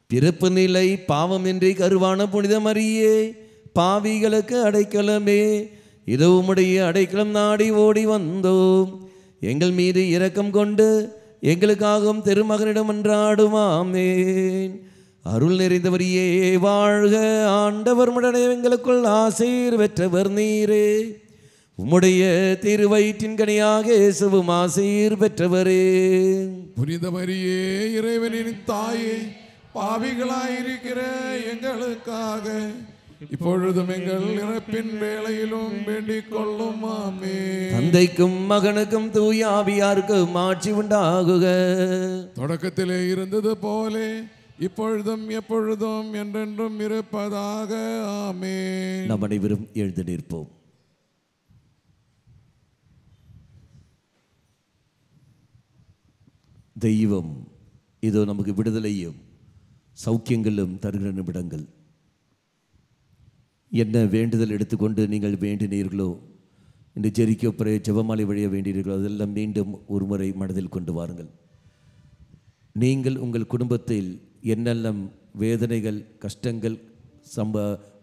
பிறப்பு நிலை பாவமின்றி கருவான புனித மரியே, பாவிகளுக்கு அடைக்கலமே, இதோ உம்முடைய அடைக்கலம் நாடி ஓடி வந்தோம். எங்கள் மீது இரக்கம் கொண்டு எங்களுக்காகவும் திருமகனிடம் மன்றாடும். ஆமென். அருள் நிறைந்தவரியே வாழ்க. ஆண்டவர் உம்முடனே எங்களுக்குள் ஆசீர் பெற்றவர் நீரே. உம்முடைய திருவயிற்றின் கனியாக இயேசுவும் ஆசீர் பெற்றவரே. புனித மரியே, இறைவனின் தாயே, பாவிகளாயிருக்கிற எங்களுக்காக இப்பொழுதும் எங்கள் இறப்பின் வேளையிலும் வேண்டிக் கொள்ளும். ஆமென். தந்தைக்கும் மகனுக்கும் தூய ஆவியாருக்கும் ஆட்சி உண்டாகுக. தொடக்கத்திலே இருந்தது போலே இப்பொழுதும் எப்பொழுதும் என்றென்றும் இருப்பதாக. ஆமென். நாம் அனைவரும் எழுந்து நிற்போம். தெய்வம் இதோ நமக்கு விடுதலையும் சௌக்கியங்களும் தருகிற நிமிடங்கள். என்ன வேண்டுதல் எடுத்துக்கொண்டு நீங்கள் வேண்டினீர்களோ, இந்த ஜெரிக்கோ பிரே ஜெபமாலை வழிய வேண்டினீர்களோ, அதெல்லாம் மீண்டும் ஒரு முறை மனதில் கொண்டு வாருங்கள். நீங்கள் உங்கள் குடும்பத்தில் என்னெல்லாம் வேதனைகள் கஷ்டங்கள்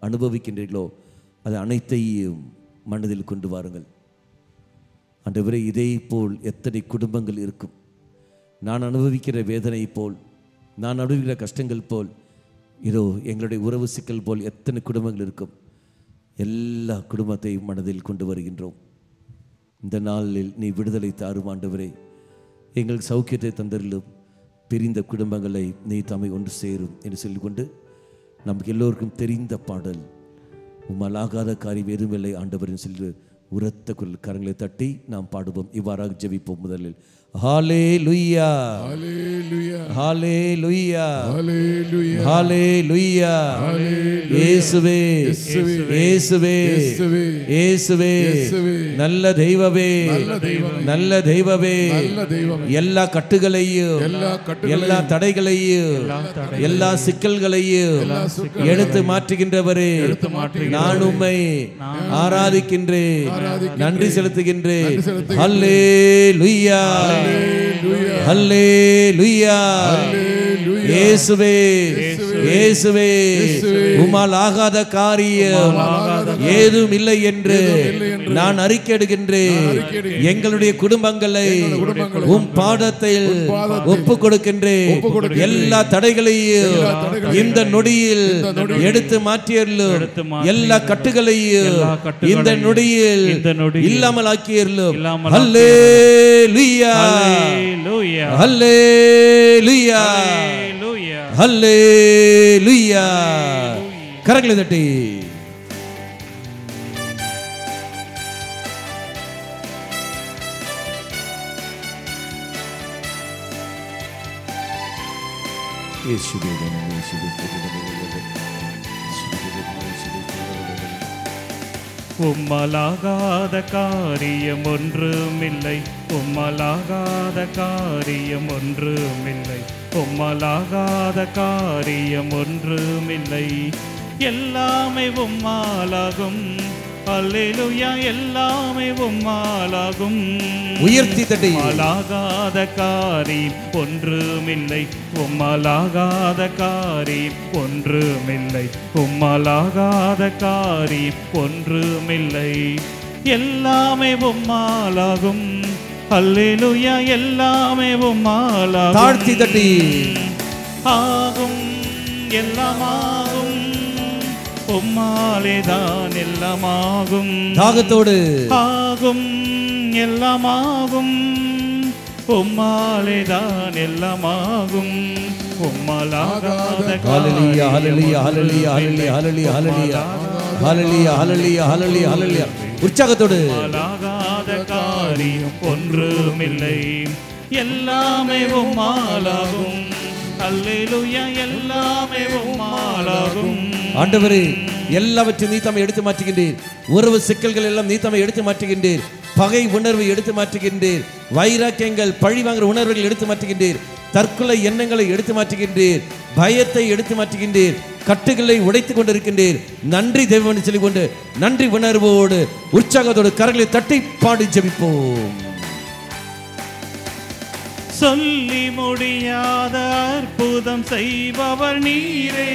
அனுபவிக்கின்றீர்களோ அது அனைத்தையும் மனதில் கொண்டு வாருங்கள். ஆண்டவரே, இதே போல் எத்தனை குடும்பங்கள் இருக்கும். நான் அனுபவிக்கிற வேதனை போல், நான் அனுபவிக்கிற கஷ்டங்கள் போல், இதோ எங்களுடைய உறவு சிக்கல் போல் எத்தனை குடும்பங்கள் இருக்கும். எல்லா குடும்பத்தையும் மனதில் கொண்டு வருகின்றோம். இந்த நாளில் நீ விடுதலை தாரும் ஆண்டவரே. எங்களுக்கு சௌக்கியத்தை தந்தரிலும், பிரிந்த குடும்பங்களை நீ தம்மை ஒன்று சேரும் என்று சொல்லிக்கொண்டு நமக்கு எல்லோருக்கும் தெரிந்த பாடல் உம்மால் ஆகாத காரியம் எதுவும் இல்லை ஆண்டவரின் சொல்லி உரத்த குரல் கரங்களை தட்டி நாம் பாடுவோம். இவ்வாறாக ஜெபிப்போம். முதலில் ஹல்லேலூயா, ஹல்லேலூயா, ஹல்லேலூயா, ஹல்லேலூயா, ஹல்லேலூயா. இயேசுவே, இயேசுவே, இயேசுவே, நல்ல தெய்வமே, நல்ல தெய்வமே, எல்லா கட்டுகளையும் எல்லா தடைகளையும் எல்லா சிக்கல்களையும் எடுத்து மாற்றுகின்றவரே, நான் உம்மை ஆராதிக்கின்றேன், நன்றி செலுத்துகின்றேன். ஹல்லேலூயா, ஹல்லேலூயா. இயேசுவே, இயேசுவே, உம்மால் ஆகாத காரியம் ஏதும் இல்லை என்று நான் அறிக்கையிடுகின்றேன். எங்களுடைய குடும்பங்களை உம் பாதத்தில் ஒப்பு கொடுக்கின்றேன். எல்லா தடைகளையும் இந்த நொடியில் எடுத்து மாற்றியருளும். எல்லா கட்டுகளையும் இந்த நொடியில் இல்லாமல் ஆக்கியருளும். ஹல்லேலூயா, ஹல்லேலூயா, ஹல்லேலூயா. கரங்களை தட்டி உம்மலாகாத காரியம் ஒன்றுமில்லை, உம்மலாகாத காரியம் ஒன்றுமில்லை, உம்மலாகாத காரியம் ஒன்றுமில்லை. எல்லாமே உம்மாலாகும். அல்லேலூயா, எல்லாமே உம்மாலாகும். உயர்த்தி தட்டி உம்மாலாகாத காரியம் ஒன்றுமில்லை, உம்மாலாகாத காரியம் ஒன்றுமில்லை, உம்மாலாகாத காரியம் ஒன்றுமில்லை. எல்லாமே உம்மாலாகும். அல்லேலூயா, எல்லாமே உம்மாலாகும். தாழ்த்தி தட்டி ஆகும், எல்லாமாகும், உம்மாலேதான் எல்லாமாகும். தாகத்தோடு ஆகும், எல்லாமாகும், உம்மாலேதான் எல்லாமாகும். உம்மாலாகாத ஹல்லேலூயா ஹல்லேலூயா ஹல்லேலூயா ஹல்லேலூயா ஹல்லேலூயா ஹல்லேலூயா ஹல்லேலூயா ஹல்லேலூயா ஹல்லேலூயா உற்சாகத்தோடு. உம்மாலாகாத காரியம் ஒன்றுமில்லை, எல்லாமே உம்மாலாகும். அல்லேலூயா, எல்லாமே உம்மாலாகும். ஆண்டவரே, எல்லாவற்றையும் நீ தம்மை எடுத்து மாற்றுகின்றீர். உறவு சிக்கல்கள் எல்லாம் நீ தம்மை எடுத்து மாற்றுகின்றீர். பகை உணர்வை எடுத்து மாற்றுகின்றீர். வைராக்கியங்கள், பழி வாங்குற உணர்வுகள் எடுத்து மாற்றுகின்றீர். தற்கொலை எண்ணங்களை எடுத்து மாற்றுகின்றீர். பயத்தை எடுத்து மாற்றுகின்றீர். கட்டுகளை உடைத்துக் கொண்டிருக்கின்றீர். நன்றி தேவன் சொல்லிக் கொண்டு நன்றி உணர்வோடு உற்சாகத்தோடு கரங்களை தட்டி பாடி ஜெபிப்போம். சொல்லி முடியாத அற்புதம் செய்பவர் நீரே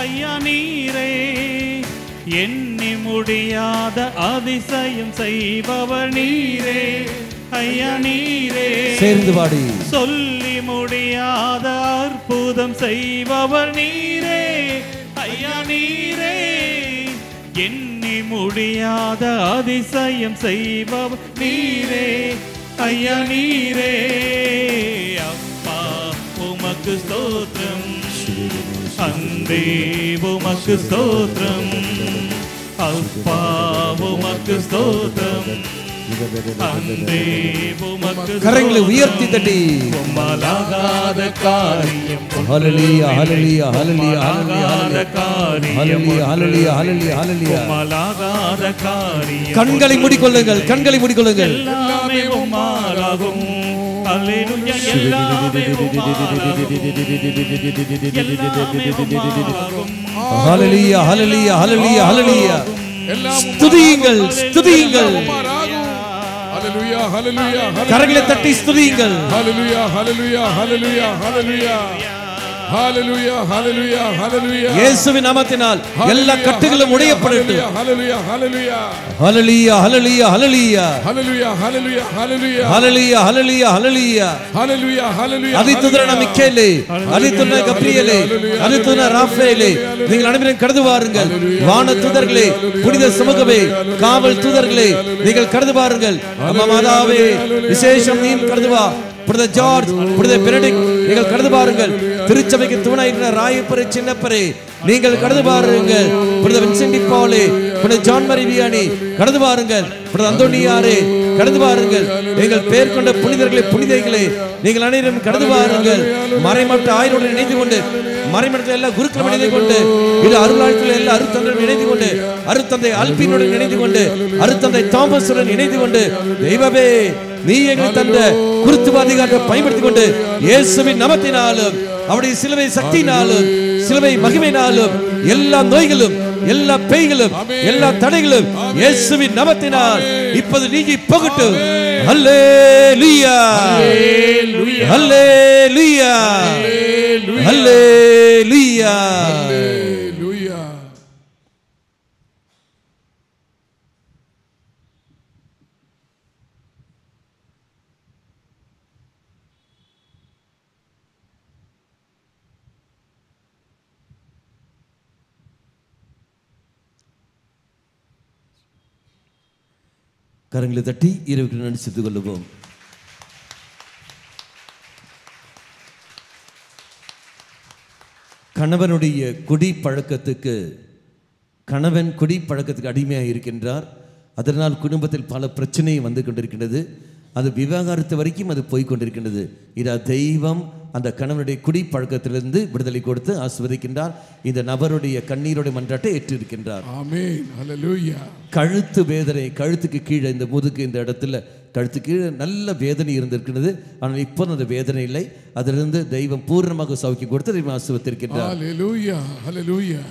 ஐயா, நீரே. எண்ணி முடியாத அதிசயம் செய்பவர் நீரே ஐயா, நீரே. சேர்ந்து பாடி. சொல்லி முடியாத அற்புதம் செய்பவர் நீரே ஐயா, நீரே. எண்ணி முடியாத அதிசயம் செய்பவர் நீரே ஐயா, நீரே. அப்பா உமக்கு ஸ்தோத்திரம், அன்பே உமக்கு ஸ்தோத்திரம். அப்பா உமக்கு ஸ்தோத்திரம், அன்பே உமக்கு. கரங்களை உயர்த்தி தட்டி உம்மாலாகாத காரியம் ஹல்லேலூயா ஹல்லேலூயா ஹல்லேலூயா உம்மாலாகாத காரியம் ஹல்லேலூயா ஹல்லேலூயா ஹல்லேலூயா ஹல்லேலூயா. உம்மாலாகாத காரியம். கண்களை மூடிக்கொள்ளுங்கள், கண்களை மூடிக்கொள்ளுங்கள். எல்லாமே உம்மாலாகும். அல்லேலூயா, எல்லாமே உம்மாலாகும். எல்லாமே உம்மாலாகும். ஹல்லேலூயா ஹல்லேலூயா ஹல்லேலூயா ஹல்லேலூயா. ஸ்துதியுங்கள், ஸ்துதியுங்கள். ஹல்லேலூயா ஹல்லேலூயா. கரங்களை தட்டி ஸ்துதியுங்கள். ஹல்லேலூயா ஹல்லேலூயா ஹல்லேலூயா ஹல்லேலூயா ஹல்லேலூயா ஹல்லேலூயா ஹல்லேலூயா. இயேசுவின் நாமத்தினால் எல்லா கட்டுகளும் உடையப்படட்டும். ஹல்லேலூயா ஹல்லேலூயா ஹல்லேலூயா ஹல்லேலூயா ஹல்லேலூயா ஹல்லேலூயா ஹல்லேலூயா ஹல்லேலூயா ஹல்லேலூயா ஹல்லேலூயா ஹல்லேலூயா. ஹல்லேலூயா ஹல்லேலூயா. அதிதூதரான மிக்கேலே, அதிதூதரான கப்ரியேலே, அதிதூதரான ராஃபேலே, நீங்கள் அனைவரும் கடந்து வாருங்கள். வான தூதர்களே, புனித சமூகமே, காவல் தூதர்களே, நீங்கள் கடந்து வாருங்கள். அம்மா மாதாவே, விசேஷம் நீ கடந்து வா. புனித ஜார்ஜ், புனித பெனடிக்ட், நீங்கள் கடந்து பாருங்கள். திருச்சபைக்கு துணையிருக்கிற ராயப்பரே, சின்னப்பரே, நீங்கள் கடந்து பாருங்கள். புனித வின்சென்ட் பாலே, புனித ஜான் மரி வியானி, கடந்து பாருங்கள். புனித அந்தோனியாரே, கடந்து பாருங்கள். நீங்கள் பேர் கொண்ட புனிதர்களே, புனிதைகளே, நீங்கள் அனைவரும் கடந்து பாருங்கள். மறைமட்ட ஆயிரோடு இணைந்து கொண்டு, மறைமட்டத்தில் எல்லா குருக்களும் இணைந்து கொண்டு, இது அருளாளத்தில் எல்லா அருத்தந்தரும் இணைந்து கொண்டு, அருத்தந்தை அல்பினுடன் இணைந்து கொண்டு, அருத்தந்தை தாமஸுடன் இணைந்து கொண்டு, தெய்வமே நீ எங்களுக்கு தந்த குருத்துவாதிகாரத்தை பயன்படுத்திக் கொண்டு இயேசுவின் நாமத்தினாலும் அவருடைய சிலுவை சக்தியினாலும் சிலுவை மகிமையினாலும் எல்லா நோய்களும், எல்லா பேய்களும், எல்லா தடைகளும் இயேசுவின் நாமத்தினால் இப்போது நீங்கி போகட்டும். ஹல்லேலூயா ஹல்லேலூயா ஹல்லேலூயா. கரங்களை தட்டி இரவுக்கு நன்றி செலுத்திக் கொள்ளுவோம். கணவனுடைய குடிப்பழக்கத்துக்கு கணவன் குடிப்பழக்கத்துக்கு அடிமையாக இருக்கின்றார். அதனால் குடும்பத்தில் பல பிரச்சனை வந்து கொண்டிருக்கின்றது. அது விவாகரத்து வரைக்கும் அது போய்கொண்டிருக்கின்றது. இதா தெய்வம் அந்த கணவனுடைய குடிப்பழக்கத்திலிருந்து விடுதலை கொடுத்து ஆசீர்வதிக்கின்றார். இந்த நபருடைய கண்ணீரோட மன்றாட்டை ஏற்றிருக்கின்றார். ஆமென். ஹல்லேலூயா. கழுத்து வேதனை, கழுத்துக்கு கீழே இந்த முதுகு இந்த இடத்துல கழுத்து கீழே நல்ல வேதனை இருந்திருக்கிறது. ஆனால் இப்போ அந்த வேதனை இல்லை. அதிலிருந்து தெய்வம் பூர்ணமாக சௌக்கியம் கொடுத்து தெய்வம் ஆசீர்வதித்திருக்கின்றார். ஹல்லேலூயா ஹல்லேலூயா.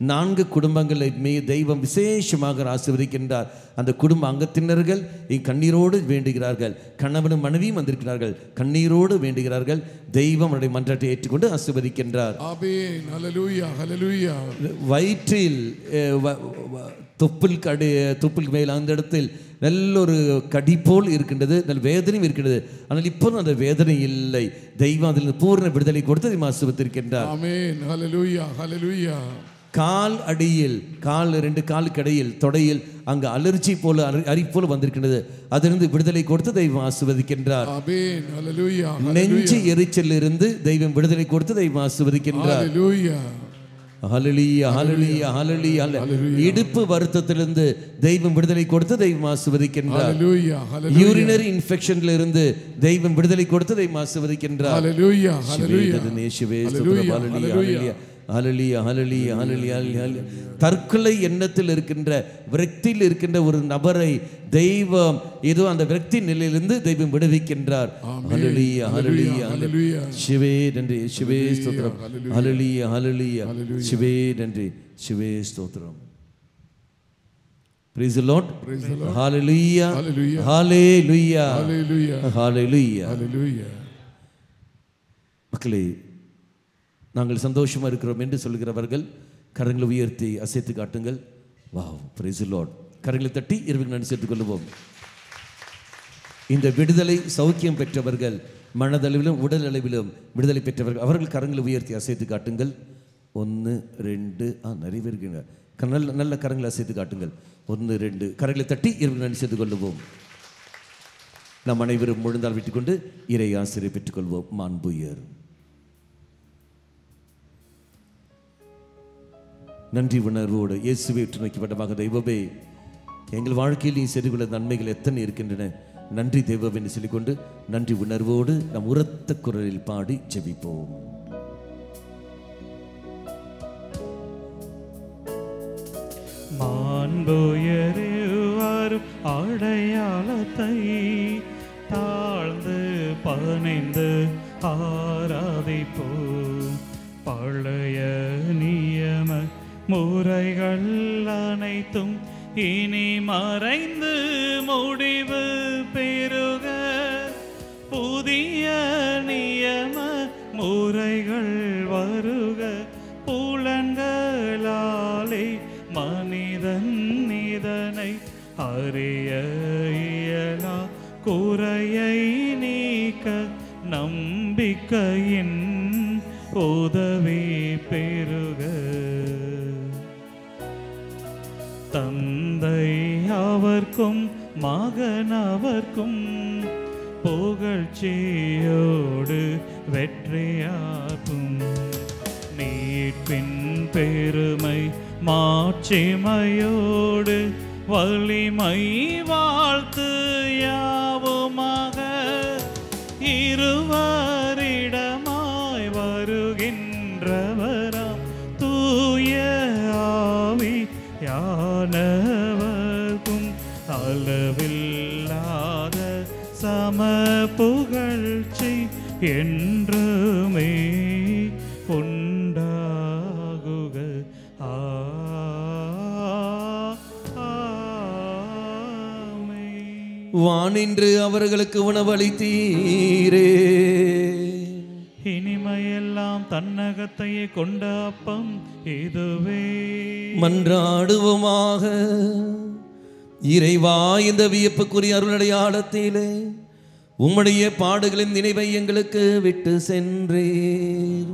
4 குடும்பங்களை தெய்வம் விசேஷமாக ஆசீர்வதிக்கின்றார். அந்த குடும்ப அங்கத்தினர்கள் கண்ணீரோடு வேண்டுகிறார்கள். கணவனும் மனைவியும் வந்திருக்கிறார்கள், கண்ணீரோடு வேண்டுகிறார்கள். தெய்வம் அவருடைய மன்றாட்டை ஏற்றுக்கொண்டு ஆசீர்வதிக்கின்றார். ஆமென். ஹல்லேலூயா ஹல்லேலூயா. வயிற்றில் தொப்புள் மேல் அந்த இடத்தில் நல்ல ஒரு கடி போல் இருக்கின்றது, நல்ல வேதனையும் இருக்கின்றது. ஆனால் இப்போ அந்த வேதனை இல்லை. தெய்வம் அதில் பூர்ண விடுதலை கொடுத்து ஆசீர்வதித்திருக்கின்றார். ஆமென். ஹல்லேலூயா ஹல்லேலூயா. கால் அடியில் ரெண்டு காலுக்கு இடையில் தொடையில் அங்கு அலர்ஜி போல அரி போல வந்திருக்கின்றது. அதிலிருந்து விடுதலை கொடுத்து தெய்வம் ஆசீர்வதிக்கின்றார். நெஞ்சு எரிச்சல் இருந்து தெய்வம் விடுதலை கொடுத்து தெய்வம் ஆசீர்வதிக்கின்றார். ஹல்லேலூயா ஹல்லேலூயா ஹல்லேலூயா. இடுப்பு வருத்தத்திலிருந்து தெய்வம் விடுதலை கொடுத்து தெய்வம் ஆசீர்வதிக்கின்றார். யூரினரி இன்ஃபெக்ஷன்ல இருந்து தெய்வம் விடுதலை கொடுத்து தெய்வம் ஆசீர்வதிக்கின்றார். ஹல்லேலூயா ஹல்லேலூயா ஹல்லேலூயா ஹல்லேலூயா ஹல்லேலூயா. தற்கொலை எண்ணத்தில் இருக்கின்ற விரக்தியில் இருக்கின்ற ஒரு நபரை தெய்வம் ஏதோ அந்த விரக்தி நிலையிலிருந்து தெய்வம் விடுவிக்கின்றார். ஹல்லேலூயா ஹல்லேலூயா ஹல்லேலூயா. சிவே நன்றி, சிவே ஸ்தோத்திரம். ஹல்லேலூயா ஹல்லேலூயா. சிவே நன்றி, சிவே ஸ்தோத்திரம். Praise the Lord. Hallelujah. Hallelujah. Hallelujah. Hallelujah. மக்களே, நாங்கள் சந்தோஷமா இருக்கிறோம் என்று சொல்கிறவர்கள் கரங்களை உயர்த்தி அசைத்து காட்டுங்கள். Wow, praise the Lord. கரங்களை தட்டி இரவுக்கு நன்றி சேர்த்துக் கொள்வோம். இந்த விடுதலை சௌக்கியம் பெற்றவர்கள், மனதளவிலும் உடல் அளவிலும் விடுதலை பெற்றவர்கள், அவர்கள் கரங்களை உயர்த்தி அசைத்து காட்டுங்கள். 1 2 நிறைய பேர் இருக்கீங்க. நல்ல கரங்களை அசைத்து காட்டுங்கள். 1 2 கரங்களை தட்டி இரவுக்கு நன்றி சேர்த்துக் கொள்வோம். நாம் அனைவரும் முழுந்தால் விட்டுக்கொண்டு இறை ஆசிரியை பெற்றுக்கொள்வோம். மாண்புயர் நன்றி உணர்வோடு இயேசுவை உற்று நோக்கிப்பட்டமாக தெய்வமே, எங்கள் வாழ்க்கையில் நீ செய்துள்ள நன்மைகள் எத்தனை இருக்கின்றன. நன்றி தெய்வம் என்று சொல்லிக்கொண்டு நன்றி உணர்வோடு நாம் உரத்த குரலில் பாடி ஜெபிப்போம். மாண்புயரும் அடையாளத்தை தாழ்ந்து பணிந்து ஆராதிப்போம். பழைய நியம முறைகள் அனைத்தும் இனி மறைந்து முடிவு பெறுக. புதிய நியம முறைகள் வருக. புலன்களாலே மனிதன் இதனை அறிய இயலா. குறையை நீக்க நம்பிக்கையின் உதவி பெறுக. தந்தை அவர்க்கும் மகன் அவர்க்கும் புகழ்ச்சியோடு வெற்றியாகும். மீட்பின் பெருமை மாட்சிமையோடு வலிமை வாழ்த்து யாவுமாக. இருவரிடமாய் வருகின்றவராம் தூய ஆவி யானவர்க்கும் அளவில்லாத சம புகழ்ச்சி என்றுமே உண்டாகுக. வானின்று அவர்களுக்கு உணவளித்தீரே. இனிமையெல்லாம் தன்னகத்தையே கொண்ட அப்பம் இதுவே. மன்றாடுவோமாக. இறைவா, இந்த வியப்புக்குரிய அருளடையாளத்திலே உம்முடைய பாடுகளின் நினைவை எங்களுக்கு விட்டு சென்றீர்.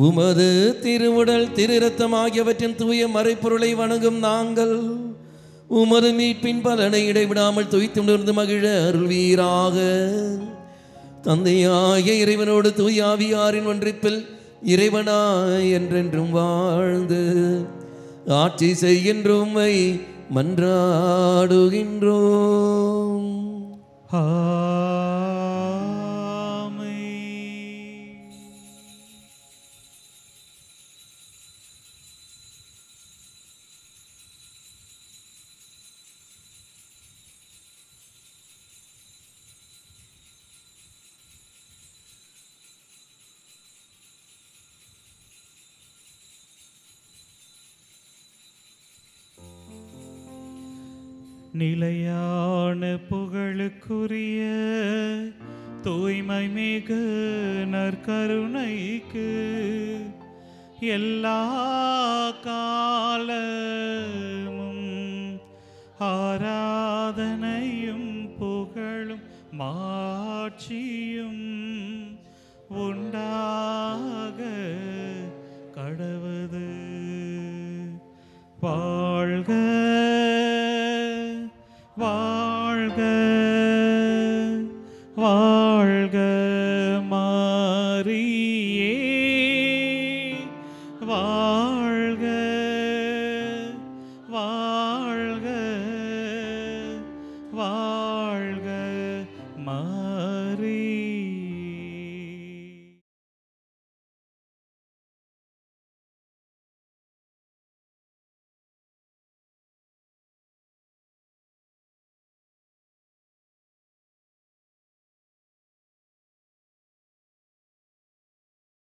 உமது திருவுடல் திரு இரத்தம் ஆகியவற்றின் தூய மறைப்பொருளை வணங்கும் நாங்கள் உமது மீட்பின் பலனை இடைவிடாமல் துய்த்துணர்ந்து மகிழ அருள்வீராக. தந்தையாகிய இறைவனோடு தூயாவியாரின் ஒன்றிப்பில் இறைவனாய் என்றென்றும் வாழ்ந்து ஆட்சி செய்கின்ற உம்மை மன்றாடுகின்றோம். நிலையான புகழுக்குரிய தூய்மை மிகு நற்கருணைக்கு எல்லா காலமும் ஆராதனையும் புகழும் மாட்சியும்